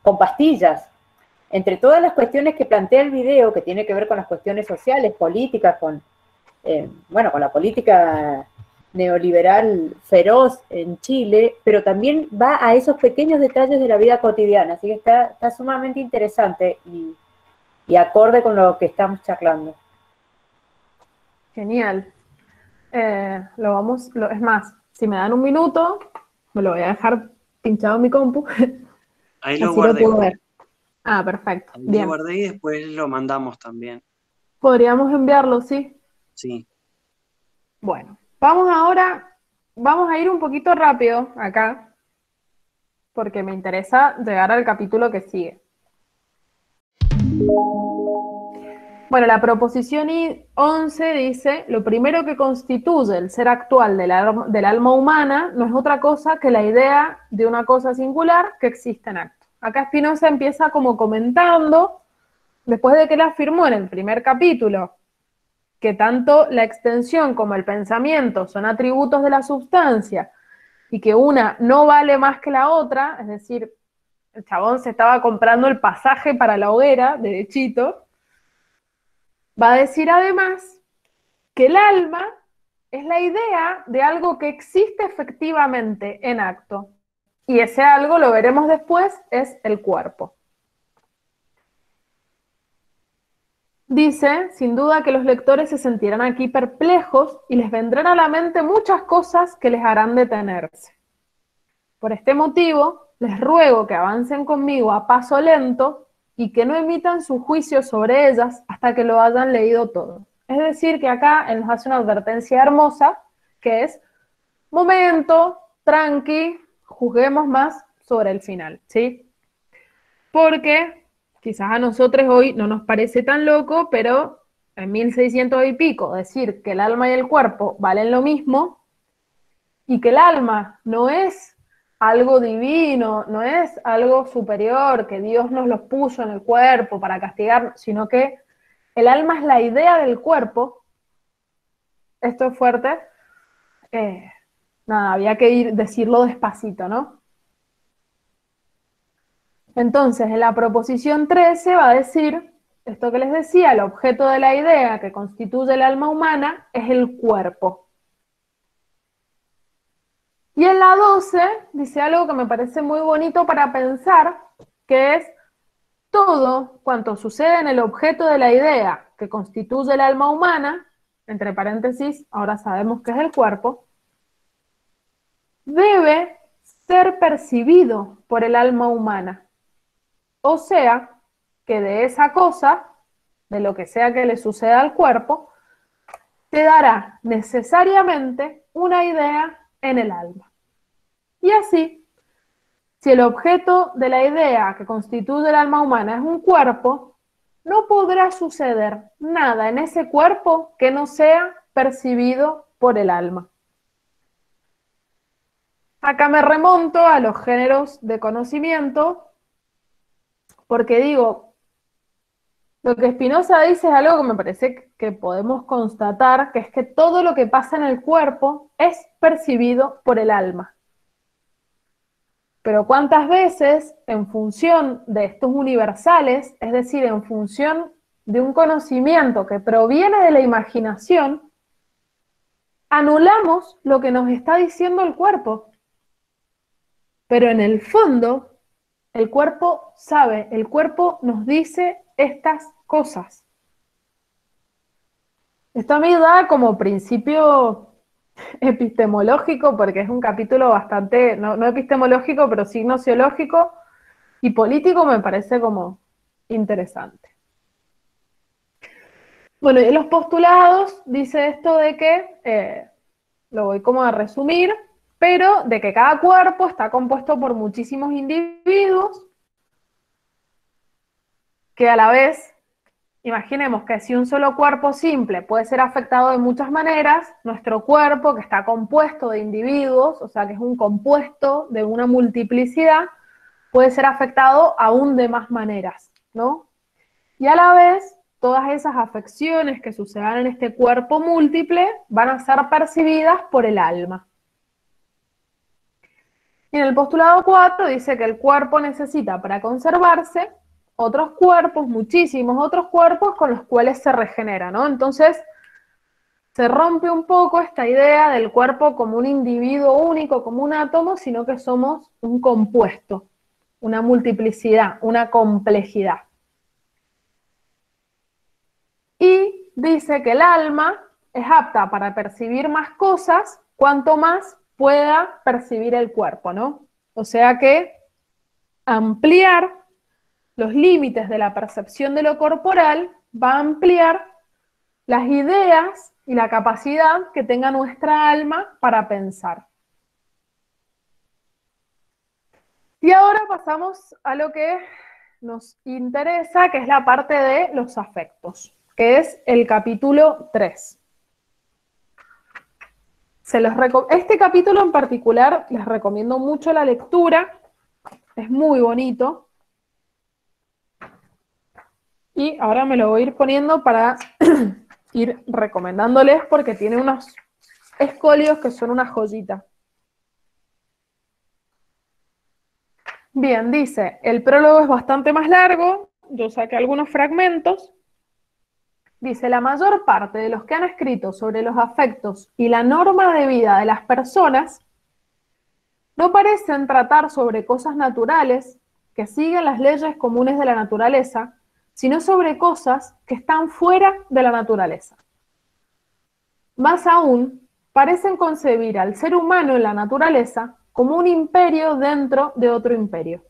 con pastillas. Entre todas las cuestiones que plantea el video, que tiene que ver con las cuestiones sociales, políticas, con, bueno, con la política neoliberal feroz en Chile, pero también va a esos pequeños detalles de la vida cotidiana, así que está sumamente interesante y acorde con lo que estamos charlando. Genial. Es más, si me dan un minuto, me lo voy a dejar pinchado en mi compu. Ahí lo Así guardé. lo puedo ver. Ah, perfecto. Ahí Bien. lo guardé y después lo mandamos también. Podríamos enviarlo, ¿sí? Sí. Bueno, vamos a ir un poquito rápido acá, porque me interesa llegar al capítulo que sigue. Bueno, la proposición 11 dice, lo primero que constituye el ser actual del alma humana no es otra cosa que la idea de una cosa singular que existe en acto. Acá Spinoza empieza como comentando, después de que él afirmó en el primer capítulo, que tanto la extensión como el pensamiento son atributos de la substancia y que una no vale más que la otra, es decir, el chabón se estaba comprando el pasaje para la hoguera, derechito, va a decir además que el alma es la idea de algo que existe efectivamente en acto. Y ese algo, lo veremos después, es el cuerpo. Dice, sin duda, que los lectores se sentirán aquí perplejos y les vendrán a la mente muchas cosas que les harán detenerse. Por este motivo, les ruego que avancen conmigo a paso lento y que no emitan su juicio sobre ellas hasta que lo hayan leído todo. Es decir, que acá él nos hace una advertencia hermosa, que es, momento, tranqui, juzguemos más sobre el final, ¿sí? Porque quizás a nosotros hoy no nos parece tan loco, pero en 1600 y pico decir que el alma y el cuerpo valen lo mismo y que el alma no es algo divino, no es algo superior, que Dios nos los puso en el cuerpo para castigarnos, sino que el alma es la idea del cuerpo. Esto es fuerte. Nada, había que decirlo despacito, ¿no? Entonces, en la proposición 13 va a decir, esto que les decía, el objeto de la idea que constituye el alma humana es el cuerpo. Y en la 12 dice algo que me parece muy bonito para pensar, que es todo cuanto sucede en el objeto de la idea que constituye el alma humana, entre paréntesis, ahora sabemos que es el cuerpo, debe ser percibido por el alma humana. O sea, que de esa cosa, de lo que sea que le suceda al cuerpo, te dará necesariamente una idea en el alma. Y así, si el objeto de la idea que constituye el alma humana es un cuerpo, no podrá suceder nada en ese cuerpo que no sea percibido por el alma. Acá me remonto a los géneros de conocimiento, porque digo, lo que Spinoza dice es algo que me parece que podemos constatar, que es que todo lo que pasa en el cuerpo es percibido por el alma. Pero ¿cuántas veces, en función de estos universales, es decir, en función de un conocimiento que proviene de la imaginación, anulamos lo que nos está diciendo el cuerpo? Pero en el fondo, el cuerpo sabe, el cuerpo nos dice estas cosas. Esto a mí da como principio epistemológico, porque es un capítulo bastante, no epistemológico, pero sí gnosiológico y político, me parece como interesante. Bueno, y en los postulados dice esto de que, lo voy como a resumir, pero de que cada cuerpo está compuesto por muchísimos individuos, que a la vez, imaginemos que si un solo cuerpo simple puede ser afectado de muchas maneras, nuestro cuerpo, que está compuesto de individuos, o sea que es un compuesto de una multiplicidad, puede ser afectado aún de más maneras, ¿no? Y a la vez, todas esas afecciones que sucedan en este cuerpo múltiple van a ser percibidas por el alma. Y en el postulado 4 dice que el cuerpo necesita para conservarse otros cuerpos, muchísimos otros cuerpos con los cuales se regenera, ¿no? Entonces, se rompe un poco esta idea del cuerpo como un individuo único, como un átomo, sino que somos un compuesto, una multiplicidad, una complejidad. Y dice que el alma es apta para percibir más cosas cuanto más pueda percibir el cuerpo, ¿no? O sea que ampliar los límites de la percepción de lo corporal va a ampliar las ideas y la capacidad que tenga nuestra alma para pensar. Y ahora pasamos a lo que nos interesa, que es la parte de los afectos, que es el capítulo 3. Este capítulo en particular les recomiendo mucho la lectura, es muy bonito. Y ahora me lo voy a ir poniendo para ir recomendándoles porque tiene unos escolios que son una joyita. Bien, dice, el prólogo es bastante más largo, yo saqué algunos fragmentos. Dice, la mayor parte de los que han escrito sobre los afectos y la norma de vida de las personas no parecen tratar sobre cosas naturales que siguen las leyes comunes de la naturaleza, sino sobre cosas que están fuera de la naturaleza. Más aún, parecen concebir al ser humano en la naturaleza como un imperio dentro de otro imperio,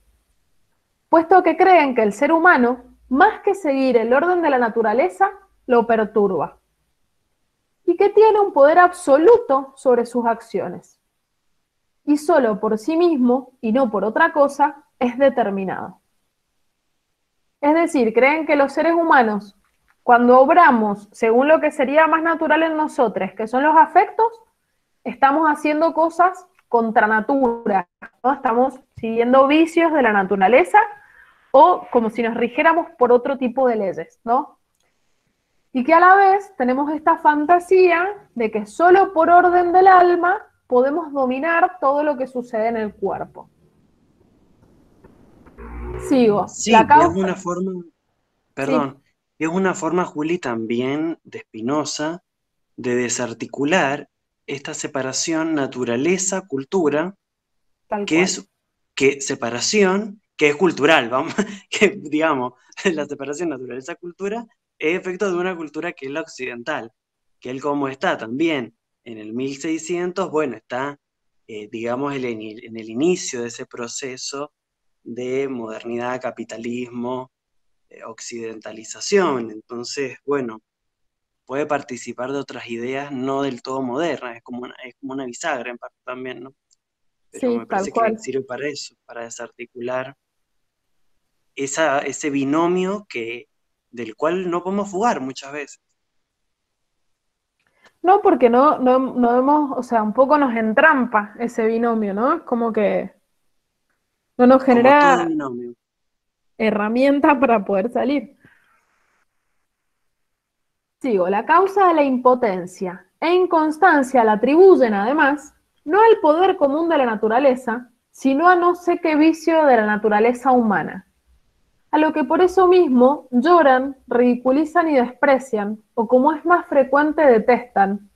puesto que creen que el ser humano, más que seguir el orden de la naturaleza, lo perturba, y que tiene un poder absoluto sobre sus acciones, y solo por sí mismo, y no por otra cosa, es determinado. Es decir, creen que los seres humanos, cuando obramos según lo que sería más natural en nosotros, que son los afectos, estamos haciendo cosas contra natura, ¿no? Estamos siguiendo vicios de la naturaleza o como si nos rigiéramos por otro tipo de leyes, ¿no? Y que a la vez tenemos esta fantasía de que solo por orden del alma podemos dominar todo lo que sucede en el cuerpo. Sigo. Sí, La y es causa... una forma, Sí, perdón, es una forma, Juli, también de Spinoza de desarticular esta separación naturaleza-cultura, tal que cual. es separación que es cultural, vamos, que digamos, la separación naturaleza-cultura es efecto de una cultura que es la occidental, que él como está también en el 1600, bueno, está, digamos, en el inicio de ese proceso de modernidad, capitalismo, occidentalización, entonces, bueno, puede participar de otras ideas no del todo modernas, es como una bisagra en parte también, ¿no? Pero Sí, me tal parece que cual. sirve para eso, para desarticular ese binomio del cual no podemos fugar muchas veces. No, porque no hemos, o sea, un poco nos entrampa ese binomio, ¿no? Es como que no nos Como todo genera binomio. herramientas para poder salir. Sigo, la causa de la impotencia e inconstancia la atribuyen además no al poder común de la naturaleza, sino a no sé qué vicio de la naturaleza humana, a lo que por eso mismo lloran, ridiculizan y desprecian, o como es más frecuente detestan.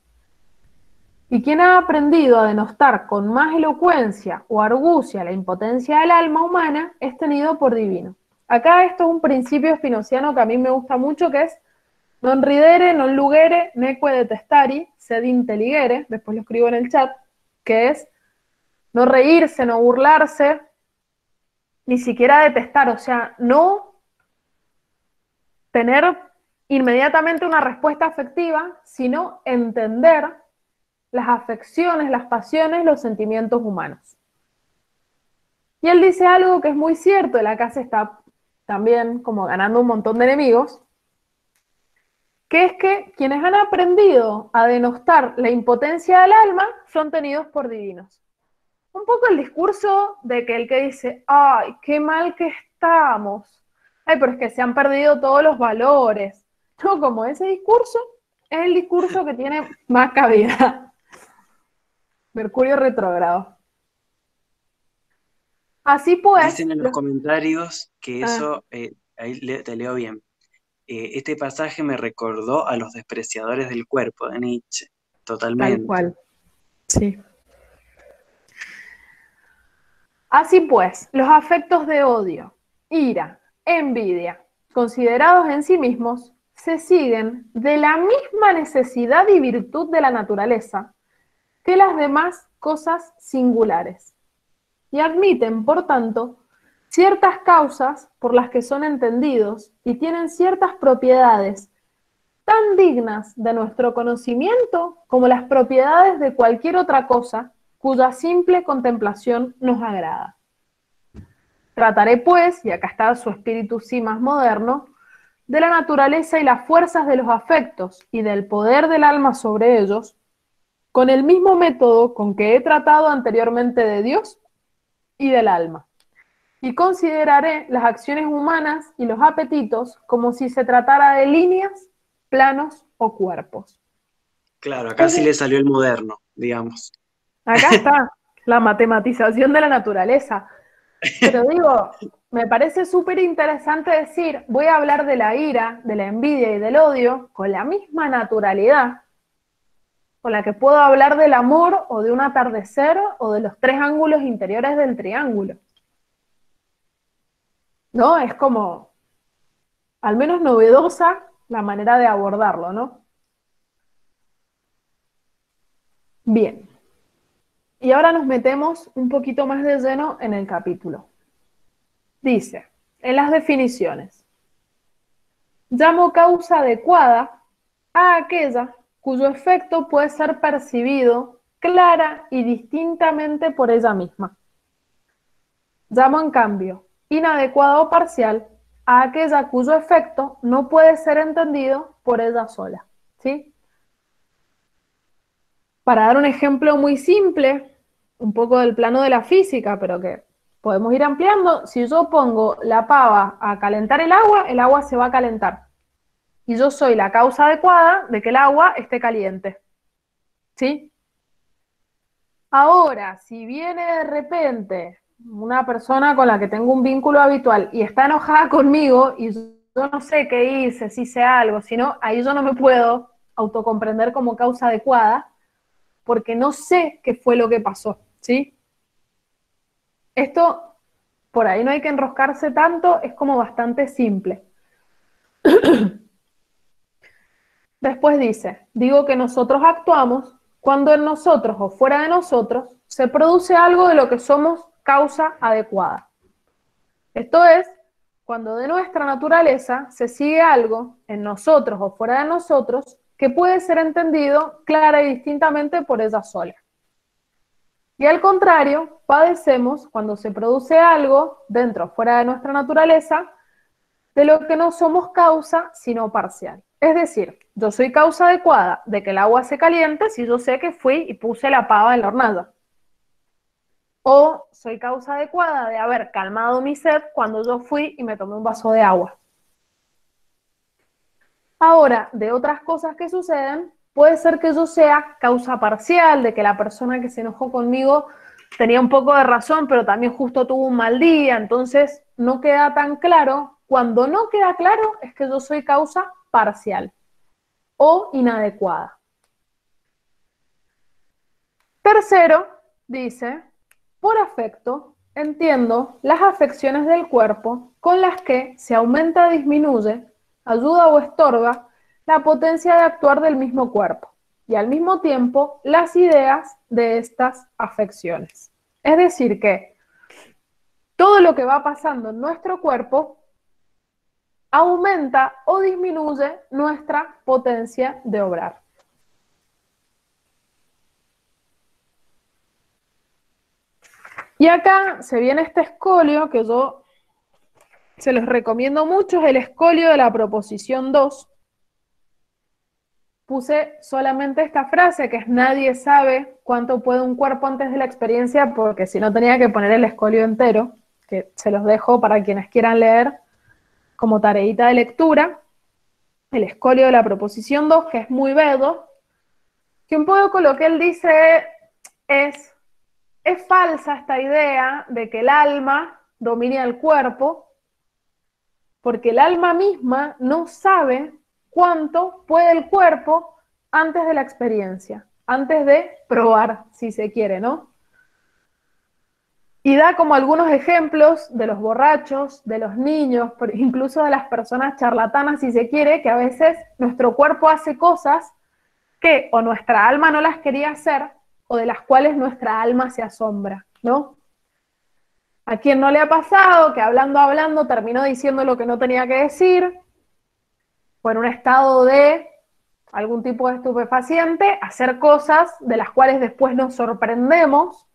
Y quien ha aprendido a denostar con más elocuencia o argucia la impotencia del alma humana es tenido por divino. Acá esto es un principio spinoziano que a mí me gusta mucho, que es non ridere, non lugere, neque detestari, sed intelligere, después lo escribo en el chat, que es no reírse, no burlarse, ni siquiera detestar, o sea, no tener inmediatamente una respuesta afectiva, sino entender las afecciones, las pasiones, los sentimientos humanos. Y él dice algo que es muy cierto, él acá se está también como ganando un montón de enemigos, que es que quienes han aprendido a denostar la impotencia del alma son tenidos por divinos. Un poco el discurso de que el que dice, ay, qué mal que estamos, ay, pero es que se han perdido todos los valores. No, como ese discurso es el discurso que tiene más cabida. Mercurio retrógrado. Así pues, Dicen en los comentarios que eso, ahí te leo bien, este pasaje me recordó a los despreciadores del cuerpo de Nietzsche, Tal totalmente. cual. Sí. Así pues, los afectos de odio, ira, envidia, considerados en sí mismos, se siguen de la misma necesidad y virtud de la naturaleza que las demás cosas singulares, y admiten, por tanto, ciertas causas por las que son entendidos y tienen ciertas propiedades tan dignas de nuestro conocimiento como las propiedades de cualquier otra cosa cuya simple contemplación nos agrada. Trataré, pues, y acá está su espíritu sí más moderno, de la naturaleza y las fuerzas de los afectos y del poder del alma sobre ellos, con el mismo método con que he tratado anteriormente de Dios y del alma. Y consideraré las acciones humanas y los apetitos como si se tratara de líneas, planos o cuerpos. Claro, acá sí le salió el moderno, digamos. Acá está la matematización de la naturaleza. Pero digo, me parece súper interesante decir, voy a hablar de la ira, de la envidia y del odio con la misma naturalidad con la que puedo hablar del amor o de un atardecer o de los tres ángulos interiores del triángulo. ¿No? Es como, al menos novedosa, la manera de abordarlo, ¿no? Bien. Y ahora nos metemos un poquito más de lleno en el capítulo. Dice, en las definiciones, llamo causa adecuada a aquella cuyo efecto puede ser percibido clara y distintamente por ella misma. Llamo, en cambio, inadecuada o parcial a aquella cuyo efecto no puede ser entendido por ella sola. ¿Sí? Para dar un ejemplo muy simple, un poco del plano de la física, pero que podemos ir ampliando, si yo pongo la pava a calentar el agua se va a calentar. Y yo soy la causa adecuada de que el agua esté caliente. ¿Sí? Ahora, si viene de repente una persona con la que tengo un vínculo habitual y está enojada conmigo y yo no sé qué hice, si hice algo, sino ahí yo no me puedo autocomprender como causa adecuada porque no sé qué fue lo que pasó, ¿sí? Esto, por ahí no hay que enroscarse tanto, es como bastante simple. Después dice, digo que nosotros actuamos cuando en nosotros o fuera de nosotros se produce algo de lo que somos causa adecuada. Esto es, cuando de nuestra naturaleza se sigue algo en nosotros o fuera de nosotros que puede ser entendido clara y distintamente por ella sola. Y al contrario, padecemos cuando se produce algo dentro o fuera de nuestra naturaleza de lo que no somos causa, sino parcial. Es decir, yo soy causa adecuada de que el agua se caliente si yo sé que fui y puse la pava en la hornalla. O soy causa adecuada de haber calmado mi sed cuando yo fui y me tomé un vaso de agua. Ahora, de otras cosas que suceden, puede ser que yo sea causa parcial, de que la persona que se enojó conmigo tenía un poco de razón, pero también justo tuvo un mal día, entonces no queda tan claro. Cuando no queda claro es que yo soy causa parcial o inadecuada. Tercero, dice, por afecto entiendo las afecciones del cuerpo con las que se aumenta, disminuye, ayuda o estorba la potencia de actuar del mismo cuerpo y al mismo tiempo las ideas de estas afecciones. Es decir que todo lo que va pasando en nuestro cuerpo aumenta o disminuye nuestra potencia de obrar. Y acá se viene este escolio que yo se los recomiendo mucho, es el escolio de la proposición 2. Puse solamente esta frase que es nadie sabe cuánto puede un cuerpo antes de la experiencia, porque si no tenía que poner el escolio entero, que se los dejo para quienes quieran leer como tareita de lectura. El escolio de la proposición 2, que es muy bello, que un poco lo que él dice es falsa esta idea de que el alma domina el cuerpo, porque el alma misma no sabe cuánto puede el cuerpo antes de la experiencia, antes de probar, si se quiere, ¿no? Y da como algunos ejemplos de los borrachos, de los niños, incluso de las personas charlatanas, si se quiere, que a veces nuestro cuerpo hace cosas que o nuestra alma no las quería hacer, o de las cuales nuestra alma se asombra, ¿no? ¿A quién no le ha pasado que hablando terminó diciendo lo que no tenía que decir, o en un estado de algún tipo de estupefaciente, hacer cosas de las cuales después nos sorprendemos?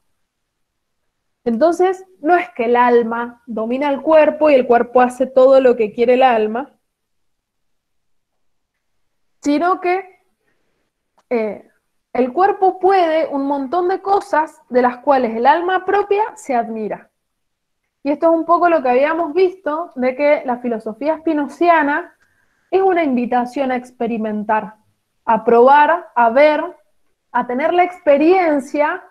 Entonces, no es que el alma domina el cuerpo y el cuerpo hace todo lo que quiere el alma, sino que el cuerpo puede un montón de cosas de las cuales el alma propia se admira. Y esto es un poco lo que habíamos visto, de que la filosofía spinoziana es una invitación a experimentar, a probar, a ver, a tener la experiencia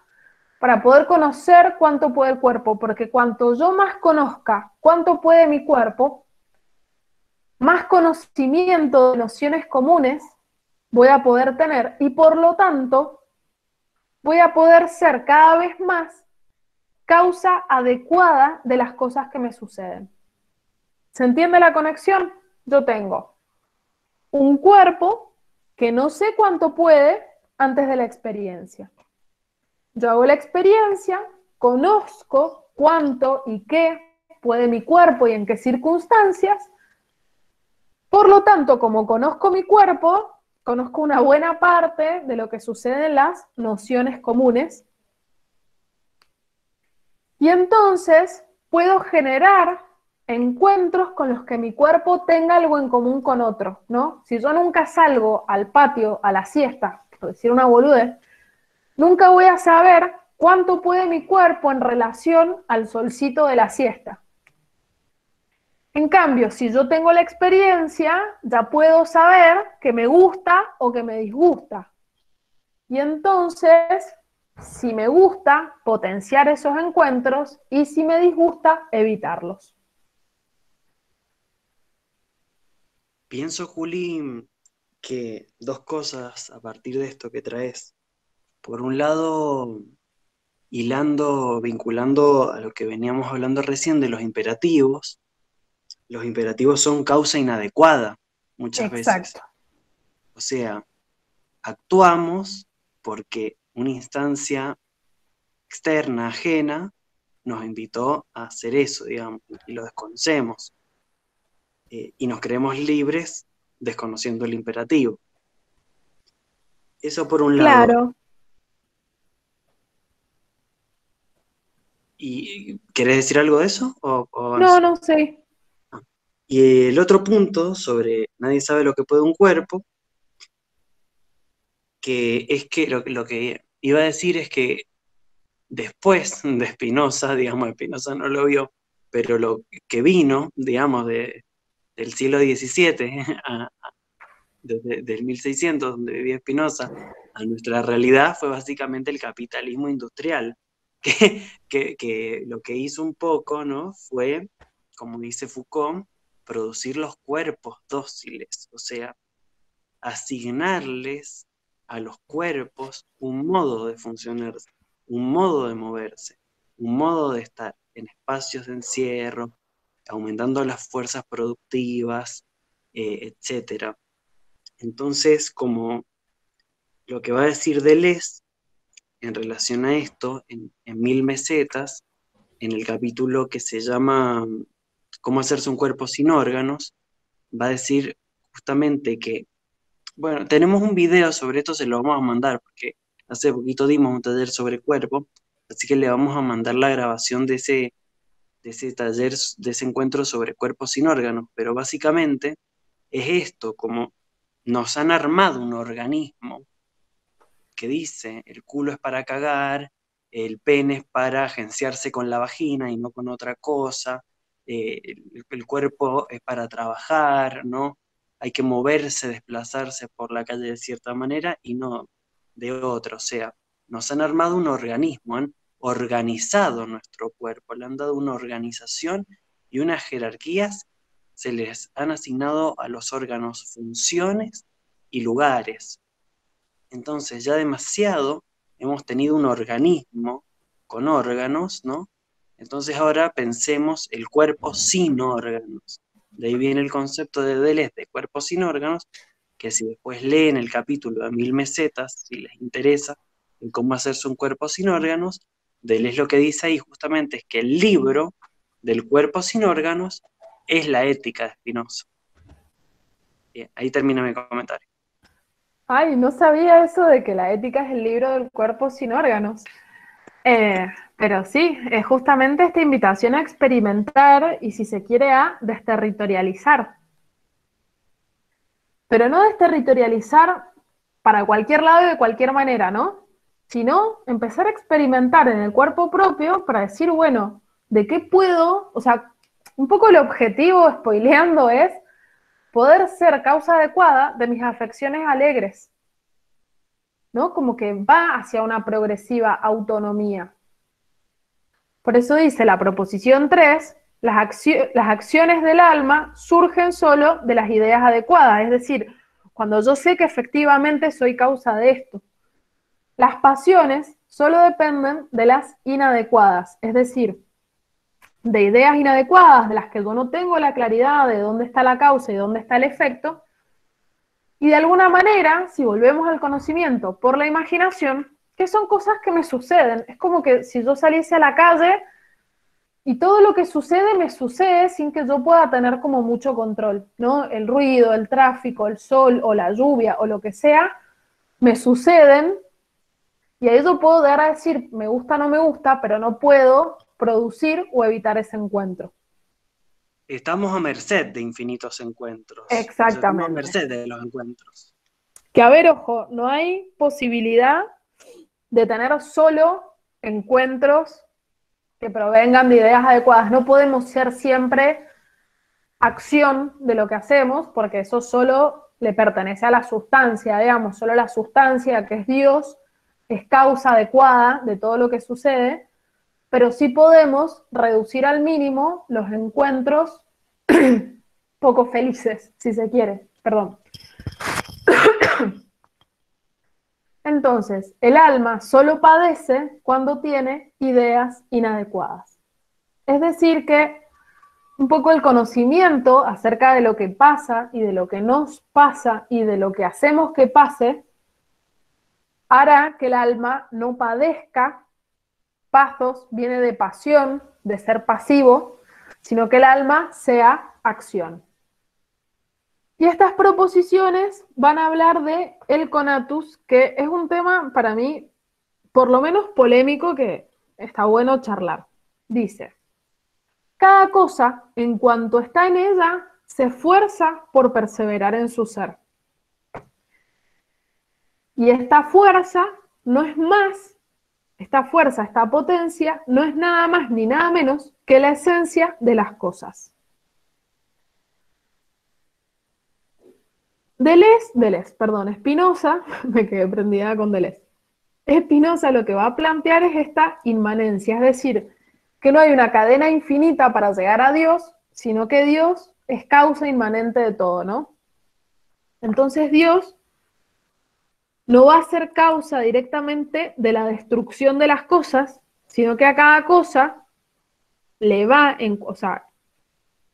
para poder conocer cuánto puede el cuerpo, porque cuanto yo más conozca cuánto puede mi cuerpo, más conocimiento de nociones comunes voy a poder tener y por lo tanto voy a poder ser cada vez más causa adecuada de las cosas que me suceden. ¿Se entiende la conexión? Yo tengo un cuerpo que no sé cuánto puede antes de la experiencia. Yo hago la experiencia, conozco cuánto y qué puede mi cuerpo y en qué circunstancias. Por lo tanto, como conozco mi cuerpo, conozco una buena parte de lo que sucede en las nociones comunes. Y entonces puedo generar encuentros con los que mi cuerpo tenga algo en común con otro, ¿no? Si yo nunca salgo al patio a la siesta, por decir una boludez, nunca voy a saber cuánto puede mi cuerpo en relación al solcito de la siesta. En cambio, si yo tengo la experiencia, ya puedo saber que me gusta o que me disgusta. Y entonces, si me gusta, potenciar esos encuentros, y si me disgusta, evitarlos. Pienso, Juli, que dos cosas a partir de esto que traes. Por un lado, hilando, vinculando a lo que veníamos hablando recién de los imperativos son causa inadecuada muchas veces. Exacto. O sea, actuamos porque una instancia externa, ajena, nos invitó a hacer eso, digamos, y lo desconocemos. Y nos creemos libres desconociendo el imperativo. Eso por un lado. Claro. ¿Y querés decir algo de eso? ¿O No, avanzo? no sé. Y el otro punto sobre nadie sabe lo que puede un cuerpo, que es que lo que iba a decir es que después de Spinoza, digamos, Spinoza no lo vio, pero lo que vino, digamos, del siglo XVII, desde del 1600, donde vivía Spinoza, a nuestra realidad fue básicamente el capitalismo industrial, que lo que hizo un poco, ¿no? Fue, como dice Foucault, producir los cuerpos dóciles, o sea, asignarles a los cuerpos un modo de funcionar, un modo de moverse, un modo de estar en espacios de encierro, aumentando las fuerzas productivas, etc. Entonces, como lo que va a decir Deleuze en relación a esto, en Mil Mesetas, en el capítulo que se llama ¿Cómo hacerse un cuerpo sin órganos?, va a decir justamente que, bueno, tenemos un video sobre esto, se lo vamos a mandar, porque hace poquito dimos un taller sobre cuerpo, así que le vamos a mandar la grabación de ese taller, de ese encuentro sobre cuerpos sin órganos, pero básicamente es esto, como nos han armado un organismo que dice, el culo es para cagar, el pene es para agenciarse con la vagina y no con otra cosa, el cuerpo es para trabajar, ¿no? Hay que moverse, desplazarse por la calle de cierta manera y no de otra. O sea, nos han armado un organismo, han organizado nuestro cuerpo, le han dado una organización y unas jerarquías se les han asignado a los órganos funciones y lugares. Entonces ya demasiado hemos tenido un organismo con órganos, ¿no? Entonces ahora pensemos el cuerpo sin órganos. De ahí viene el concepto de Deleuze de cuerpo sin órganos, que si después leen el capítulo de 1000 mesetas, si les interesa, en cómo hacerse un cuerpo sin órganos, Deleuze lo que dice ahí justamente es que el libro del cuerpo sin órganos es la ética de Spinoza. Bien, ahí termina mi comentario. Ay, no sabía eso de que la ética es el libro del cuerpo sin órganos. Pero sí, es justamente esta invitación a experimentar y, si se quiere, a desterritorializar. Pero no desterritorializar para cualquier lado y de cualquier manera, ¿no? Sino empezar a experimentar en el cuerpo propio para decir, bueno, ¿de qué puedo? O sea, un poco el objetivo, spoileando, es poder ser causa adecuada de mis afecciones alegres, ¿no? Como que va hacia una progresiva autonomía. Por eso dice la proposición 3, las acciones del alma surgen solo de las ideas adecuadas, es decir, cuando yo sé que efectivamente soy causa de esto. Las pasiones solo dependen de las inadecuadas, es decir, de ideas inadecuadas, de las que yo no tengo la claridad de dónde está la causa y dónde está el efecto. Y de alguna manera, si volvemos al conocimiento por la imaginación, que son cosas que me suceden. Es como que si yo saliese a la calle y todo lo que sucede me sucede sin que yo pueda tener como mucho control, ¿no? El ruido, el tráfico, el sol o la lluvia o lo que sea, me suceden y ahí yo puedo dar a decir me gusta o no me gusta, pero no puedo producir o evitar ese encuentro. Estamos a merced de infinitos encuentros. Exactamente. Estamos a merced de los encuentros. Que a ver, ojo, no hay posibilidad de tener solo encuentros que provengan de ideas adecuadas. No podemos ser siempre acción de lo que hacemos, porque eso solo le pertenece a la sustancia, digamos, solo la sustancia, que es Dios, es causa adecuada de todo lo que sucede, pero sí podemos reducir al mínimo los encuentros poco felices, si se quiere, perdón. Entonces, el alma solo padece cuando tiene ideas inadecuadas. Es decir que un poco el conocimiento acerca de lo que pasa y de lo que nos pasa y de lo que hacemos que pase hará que el alma no padezca. Pathos viene de pasión, de ser pasivo, sino que el alma sea acción. Y estas proposiciones van a hablar de el conatus, que es un tema para mí, por lo menos polémico, que está bueno charlar. Dice, cada cosa, en cuanto está en ella, se esfuerza por perseverar en su ser. Y esta fuerza no es más, esta fuerza, esta potencia, no es nada más ni nada menos que la esencia de las cosas. Spinoza, me quedé prendida con Deleuze. Spinoza lo que va a plantear es esta inmanencia, es decir, que no hay una cadena infinita para llegar a Dios, sino que Dios es causa inmanente de todo, ¿no? Entonces Dios no va a ser causa directamente de la destrucción de las cosas, sino que a cada cosa le va, o sea,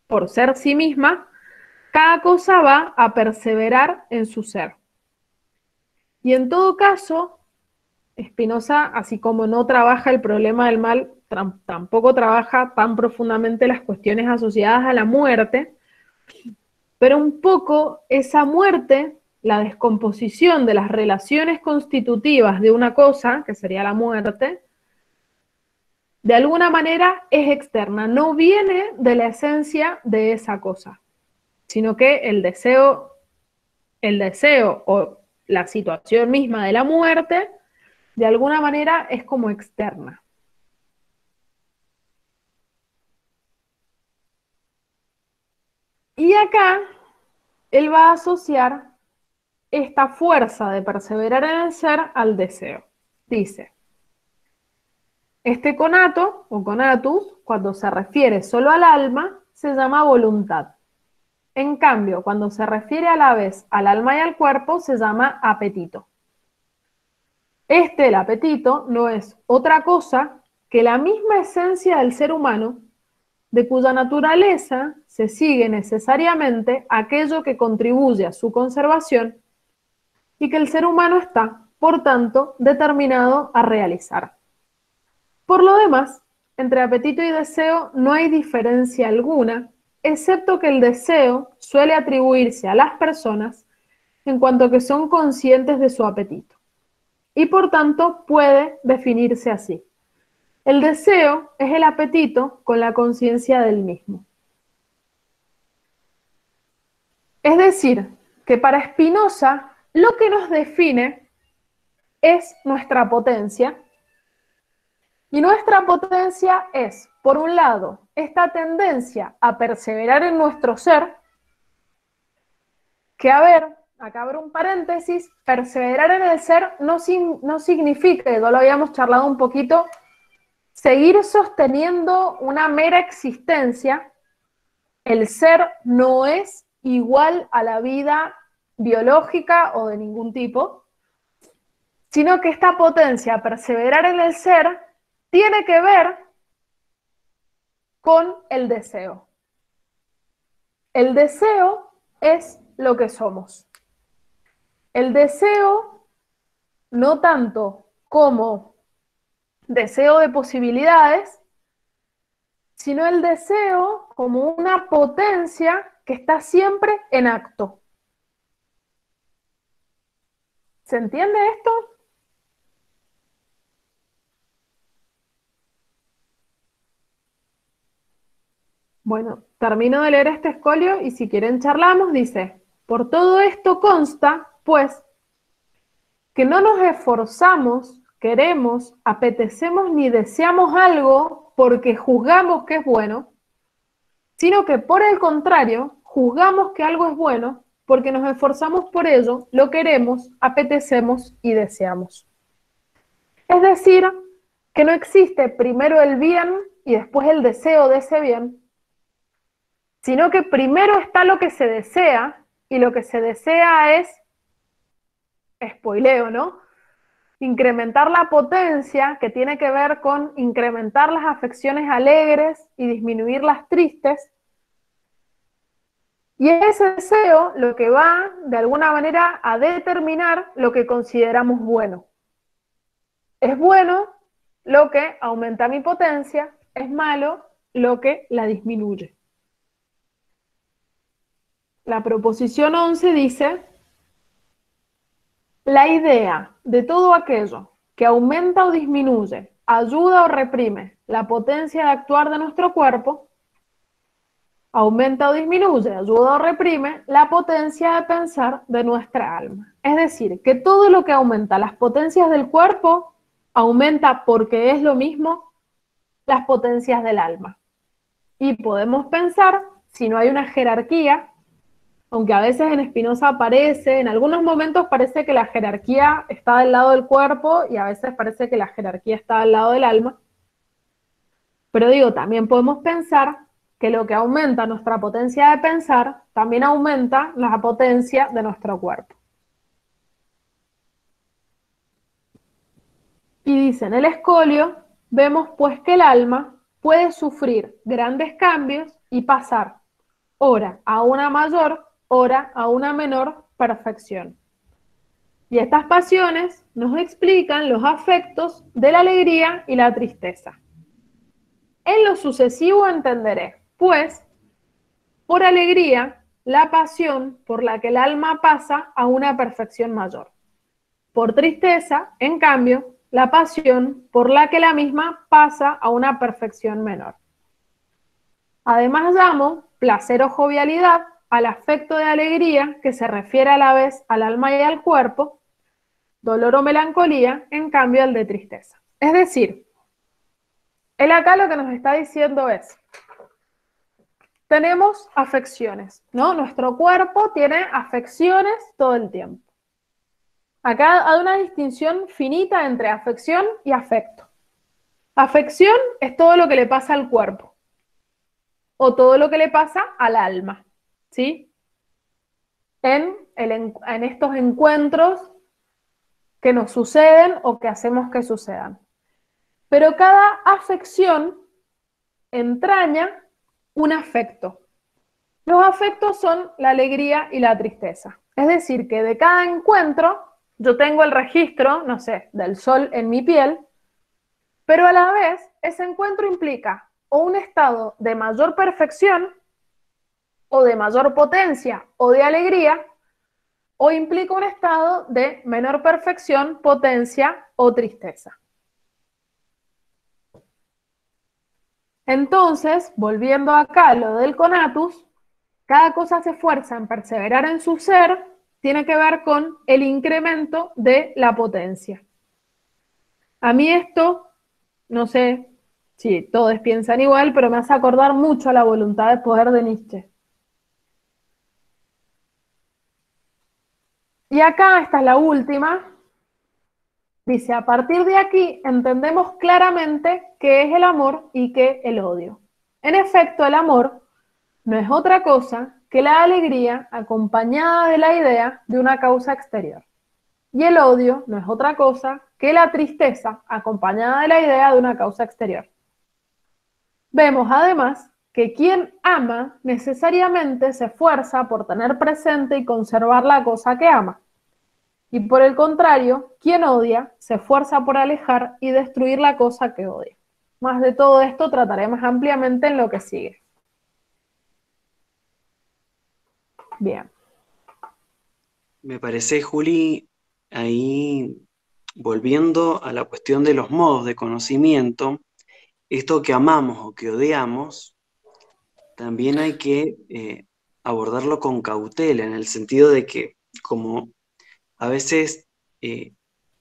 por ser sí misma, cada cosa va a perseverar en su ser. Y en todo caso, Spinoza, así como no trabaja el problema del mal, tampoco trabaja tan profundamente las cuestiones asociadas a la muerte, pero un poco esa muerte, la descomposición de las relaciones constitutivas de una cosa, que sería la muerte, de alguna manera es externa, no viene de la esencia de esa cosa, sino que el deseo o la situación misma de la muerte, de alguna manera es como externa. Y acá él va a asociar esta fuerza de perseverar en el ser al deseo. Dice, este conato o conatus, cuando se refiere solo al alma, se llama voluntad. En cambio, cuando se refiere a la vez al alma y al cuerpo, se llama apetito. El apetito, no es otra cosa que la misma esencia del ser humano, de cuya naturaleza se sigue necesariamente aquello que contribuye a su conservación y que el ser humano está, por tanto, determinado a realizar. Por lo demás, entre apetito y deseo no hay diferencia alguna, excepto que el deseo suele atribuirse a las personas en cuanto que son conscientes de su apetito, y por tanto puede definirse así. El deseo es el apetito con la conciencia del mismo. Es decir, que para Spinoza lo que nos define es nuestra potencia, y nuestra potencia es, por un lado, esta tendencia a perseverar en nuestro ser, que a ver, acá abro un paréntesis, perseverar en el ser no significa, ya lo habíamos charlado un poquito, seguir sosteniendo una mera existencia. El ser no es igual a la vida biológica o de ningún tipo, sino que esta potencia, perseverar en el ser, tiene que ver con el deseo. El deseo es lo que somos. El deseo, no tanto como deseo de posibilidades, sino el deseo como una potencia que está siempre en acto. ¿Se entiende esto? Bueno, termino de leer este escolio y si quieren charlamos, dice: por todo esto consta, pues, que no nos esforzamos, queremos, apetecemos ni deseamos algo porque juzgamos que es bueno, sino que por el contrario, juzgamos que algo es bueno porque nos esforzamos por ello, lo queremos, apetecemos y deseamos. Es decir, que no existe primero el bien y después el deseo de ese bien, sino que primero está lo que se desea, y lo que se desea es, spoileo, ¿no? Incrementar la potencia, que tiene que ver con incrementar las afecciones alegres y disminuir las tristes. Y ese deseo lo que va, de alguna manera, a determinar lo que consideramos bueno. Es bueno lo que aumenta mi potencia, es malo lo que la disminuye. La proposición 11 dice: la idea de todo aquello que aumenta o disminuye, ayuda o reprime la potencia de actuar de nuestro cuerpo, aumenta o disminuye, ayuda o reprime la potencia de pensar de nuestra alma. Es decir, que todo lo que aumenta las potencias del cuerpo, aumenta, porque es lo mismo, las potencias del alma. Y podemos pensar, si no hay una jerarquía, aunque a veces en Spinoza aparece, en algunos momentos parece que la jerarquía está del lado del cuerpo y a veces parece que la jerarquía está del lado del alma. Pero digo, también podemos pensar que lo que aumenta nuestra potencia de pensar también aumenta la potencia de nuestro cuerpo. Y dice en el escolio, vemos pues que el alma puede sufrir grandes cambios y pasar ora a una mayor, ora a una menor perfección. Y estas pasiones nos explican los afectos de la alegría y la tristeza. En lo sucesivo entenderé, pues, por alegría, la pasión por la que el alma pasa a una perfección mayor. Por tristeza, en cambio, la pasión por la que la misma pasa a una perfección menor. Además llamo placer o jovialidad al afecto de alegría que se refiere a la vez al alma y al cuerpo, dolor o melancolía, en cambio al de tristeza. Es decir, él acá lo que nos está diciendo es, tenemos afecciones, ¿no? Nuestro cuerpo tiene afecciones todo el tiempo. Acá hay una distinción finita entre afección y afecto. Afección es todo lo que le pasa al cuerpo, o todo lo que le pasa al alma. ¿sí? En estos encuentros que nos suceden o que hacemos que sucedan. Pero cada afección entraña un afecto. Los afectos son la alegría y la tristeza. Es decir, que de cada encuentro yo tengo el registro, no sé, del sol en mi piel, pero a la vez ese encuentro implica o un estado de mayor perfección, o de mayor potencia, o de alegría, o implica un estado de menor perfección, potencia o tristeza. Entonces, volviendo acá a lo del conatus, cada cosa se esfuerza en perseverar en su ser, tiene que ver con el incremento de la potencia. A mí esto, no sé si todos piensan igual, pero me hace acordar mucho a la voluntad de poder de Nietzsche. Y acá, esta es la última, dice, a partir de aquí entendemos claramente qué es el amor y qué el odio. En efecto, el amor no es otra cosa que la alegría acompañada de la idea de una causa exterior. Y el odio no es otra cosa que la tristeza acompañada de la idea de una causa exterior. Vemos además que quien ama necesariamente se esfuerza por tener presente y conservar la cosa que ama. Y por el contrario, quien odia se esfuerza por alejar y destruir la cosa que odia. Más de todo esto trataremos ampliamente en lo que sigue. Bien. Me parece, Juli, ahí volviendo a la cuestión de los modos de conocimiento, esto que amamos o que odiamos, también hay que abordarlo con cautela, en el sentido de que como a veces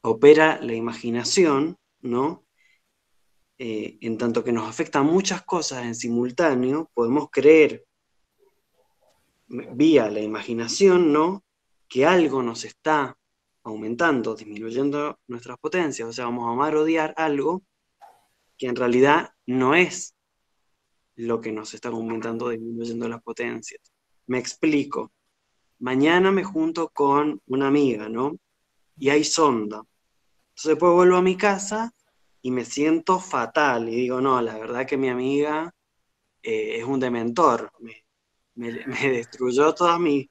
opera la imaginación, ¿no? En tanto que nos afectan muchas cosas en simultáneo, podemos creer vía la imaginación, ¿no? Que algo nos está aumentando, disminuyendo nuestras potencias, o sea, vamos a amar o odiar algo que en realidad no es lo que nos está aumentando, disminuyendo las potencias. Me explico. Mañana me junto con una amiga, ¿no? Y hay sonda. Entonces después vuelvo a mi casa y me siento fatal y digo, no, la verdad que mi amiga es un dementor, me destruyó todas mis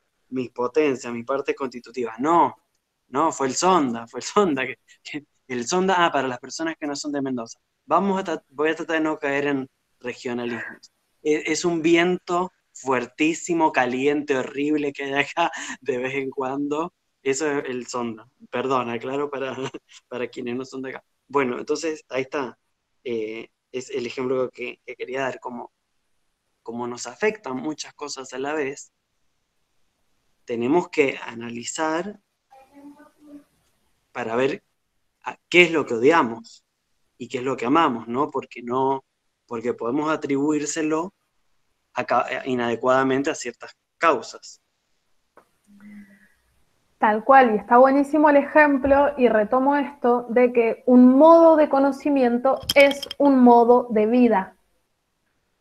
potencias, mis partes constitutivas. No, fue el sonda, el sonda, para las personas que no son de Mendoza. Voy a tratar de no caer en regionalismos. Es un viento fuertísimo, caliente, horrible que hay acá de vez en cuando. Eso es el sonda. Perdona, claro, para quienes no son de acá. Bueno, entonces ahí está. Es el ejemplo que quería dar, como nos afectan muchas cosas a la vez, tenemos que analizar para ver qué es lo que odiamos y qué es lo que amamos, ¿no? Porque podemos atribuírselo inadecuadamente a ciertas causas. Tal cual, y está buenísimo el ejemplo, y retomo esto, de que un modo de conocimiento es un modo de vida.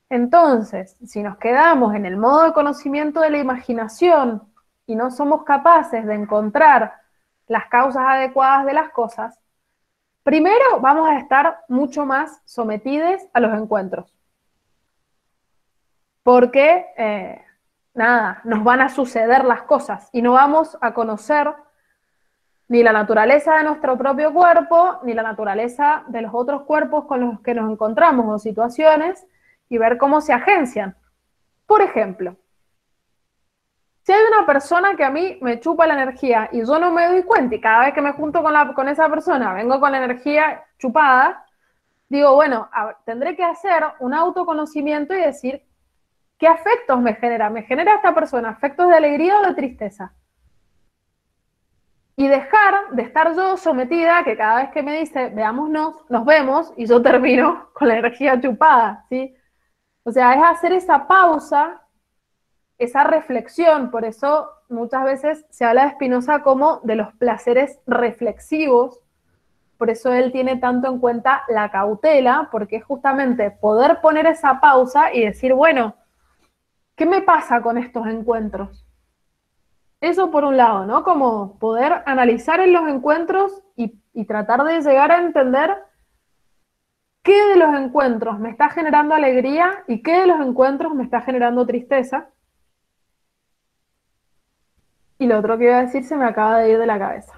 Entonces, si nos quedamos en el modo de conocimiento de la imaginación y no somos capaces de encontrar las causas adecuadas de las cosas, primero vamos a estar mucho más sometidos a los encuentros. Porque, nos van a suceder las cosas y no vamos a conocer ni la naturaleza de nuestro propio cuerpo, ni la naturaleza de los otros cuerpos con los que nos encontramos o situaciones, y ver cómo se agencian. Por ejemplo, si hay una persona que a mí me chupa la energía y yo no me doy cuenta, y cada vez que me junto con esa persona vengo con la energía chupada, digo, bueno, tendré que hacer un autoconocimiento y decir, ¿qué afectos me genera? ¿Me genera esta persona afectos de alegría o de tristeza? Y dejar de estar yo sometida, que cada vez que me dice, veámonos, nos vemos, y yo termino con la energía chupada, ¿sí? O sea, es hacer esa pausa, esa reflexión. Por eso muchas veces se habla de Spinoza como de los placeres reflexivos. Por eso él tiene tanto en cuenta la cautela, porque es justamente poder poner esa pausa y decir, bueno, ¿qué me pasa con estos encuentros? Eso por un lado, ¿no? Como poder analizar en los encuentros y tratar de llegar a entender qué de los encuentros me está generando alegría y qué de los encuentros me está generando tristeza. Y lo otro que iba a decir se me acaba de ir de la cabeza.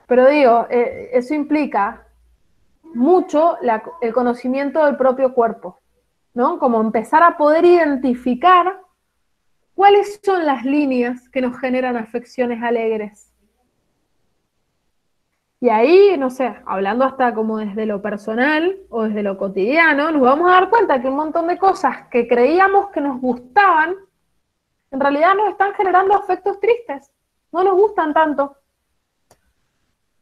Pero digo, eso implica mucho el conocimiento del propio cuerpo, ¿no? Como empezar a poder identificar cuáles son las líneas que nos generan afecciones alegres. Y ahí, no sé, hablando hasta como desde lo personal o desde lo cotidiano, nos vamos a dar cuenta que un montón de cosas que creíamos que nos gustaban, en realidad nos están generando afectos tristes, no nos gustan tanto.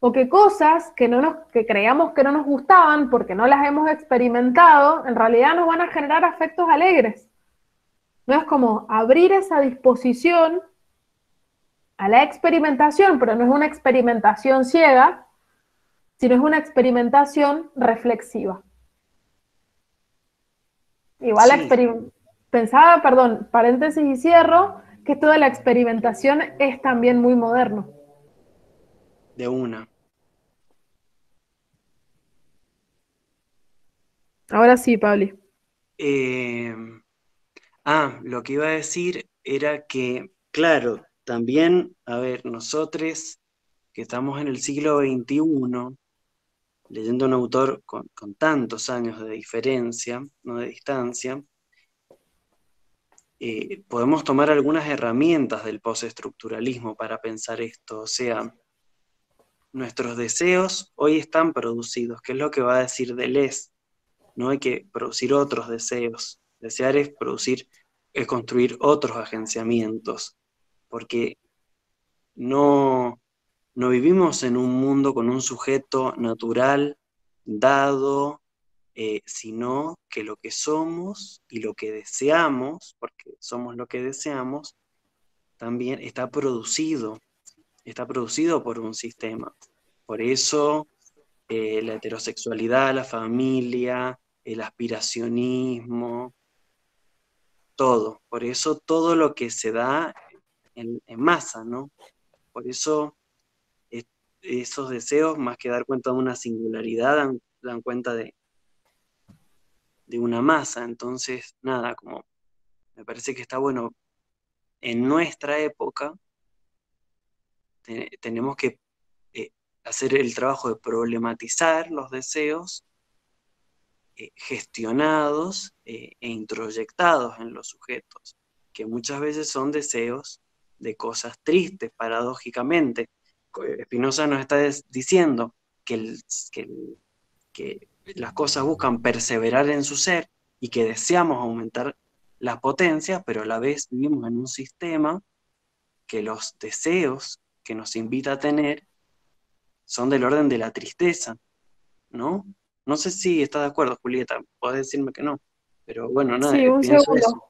O que cosas que creíamos que no nos gustaban porque no las hemos experimentado, en realidad nos van a generar afectos alegres. No es como abrir esa disposición a la experimentación, pero no es una experimentación ciega, sino es una experimentación reflexiva. Igual Sí, pensaba, perdón, paréntesis y cierro, que esto de la experimentación es también muy moderno. de una. Ahora sí, Pabli. Eh, lo que iba a decir era que, claro, también, a ver, nosotros que estamos en el siglo XXI, leyendo a un autor con tantos años de diferencia, no de distancia, podemos tomar algunas herramientas del postestructuralismo para pensar esto. O sea, nuestros deseos hoy están producidos, que es lo que va a decir Deleuze. No hay que producir otros deseos. Desear es producir, es construir otros agenciamientos, porque no, no vivimos en un mundo con un sujeto natural, dado, sino que lo que somos y lo que deseamos, porque somos lo que deseamos, también está producido por un sistema. Por eso la heterosexualidad, la familia, el aspiracionismo, todo. Por eso todo lo que se da en masa, ¿no? Por eso esos deseos, más que dar cuenta de una singularidad, dan cuenta de una masa. Entonces, nada, como me parece que está bueno, en nuestra época tenemos que hacer el trabajo de problematizar los deseos gestionados e introyectados en los sujetos, que muchas veces son deseos de cosas tristes, paradójicamente. Spinoza nos está diciendo que, que las cosas buscan perseverar en su ser y que deseamos aumentar las potencias, pero a la vez vivimos en un sistema que los deseos que nos invita a tener son del orden de la tristeza, ¿no? No sé si estás de acuerdo, Julieta, podés decirme que no, pero bueno, nada, Sí, un pienso eso. segundo.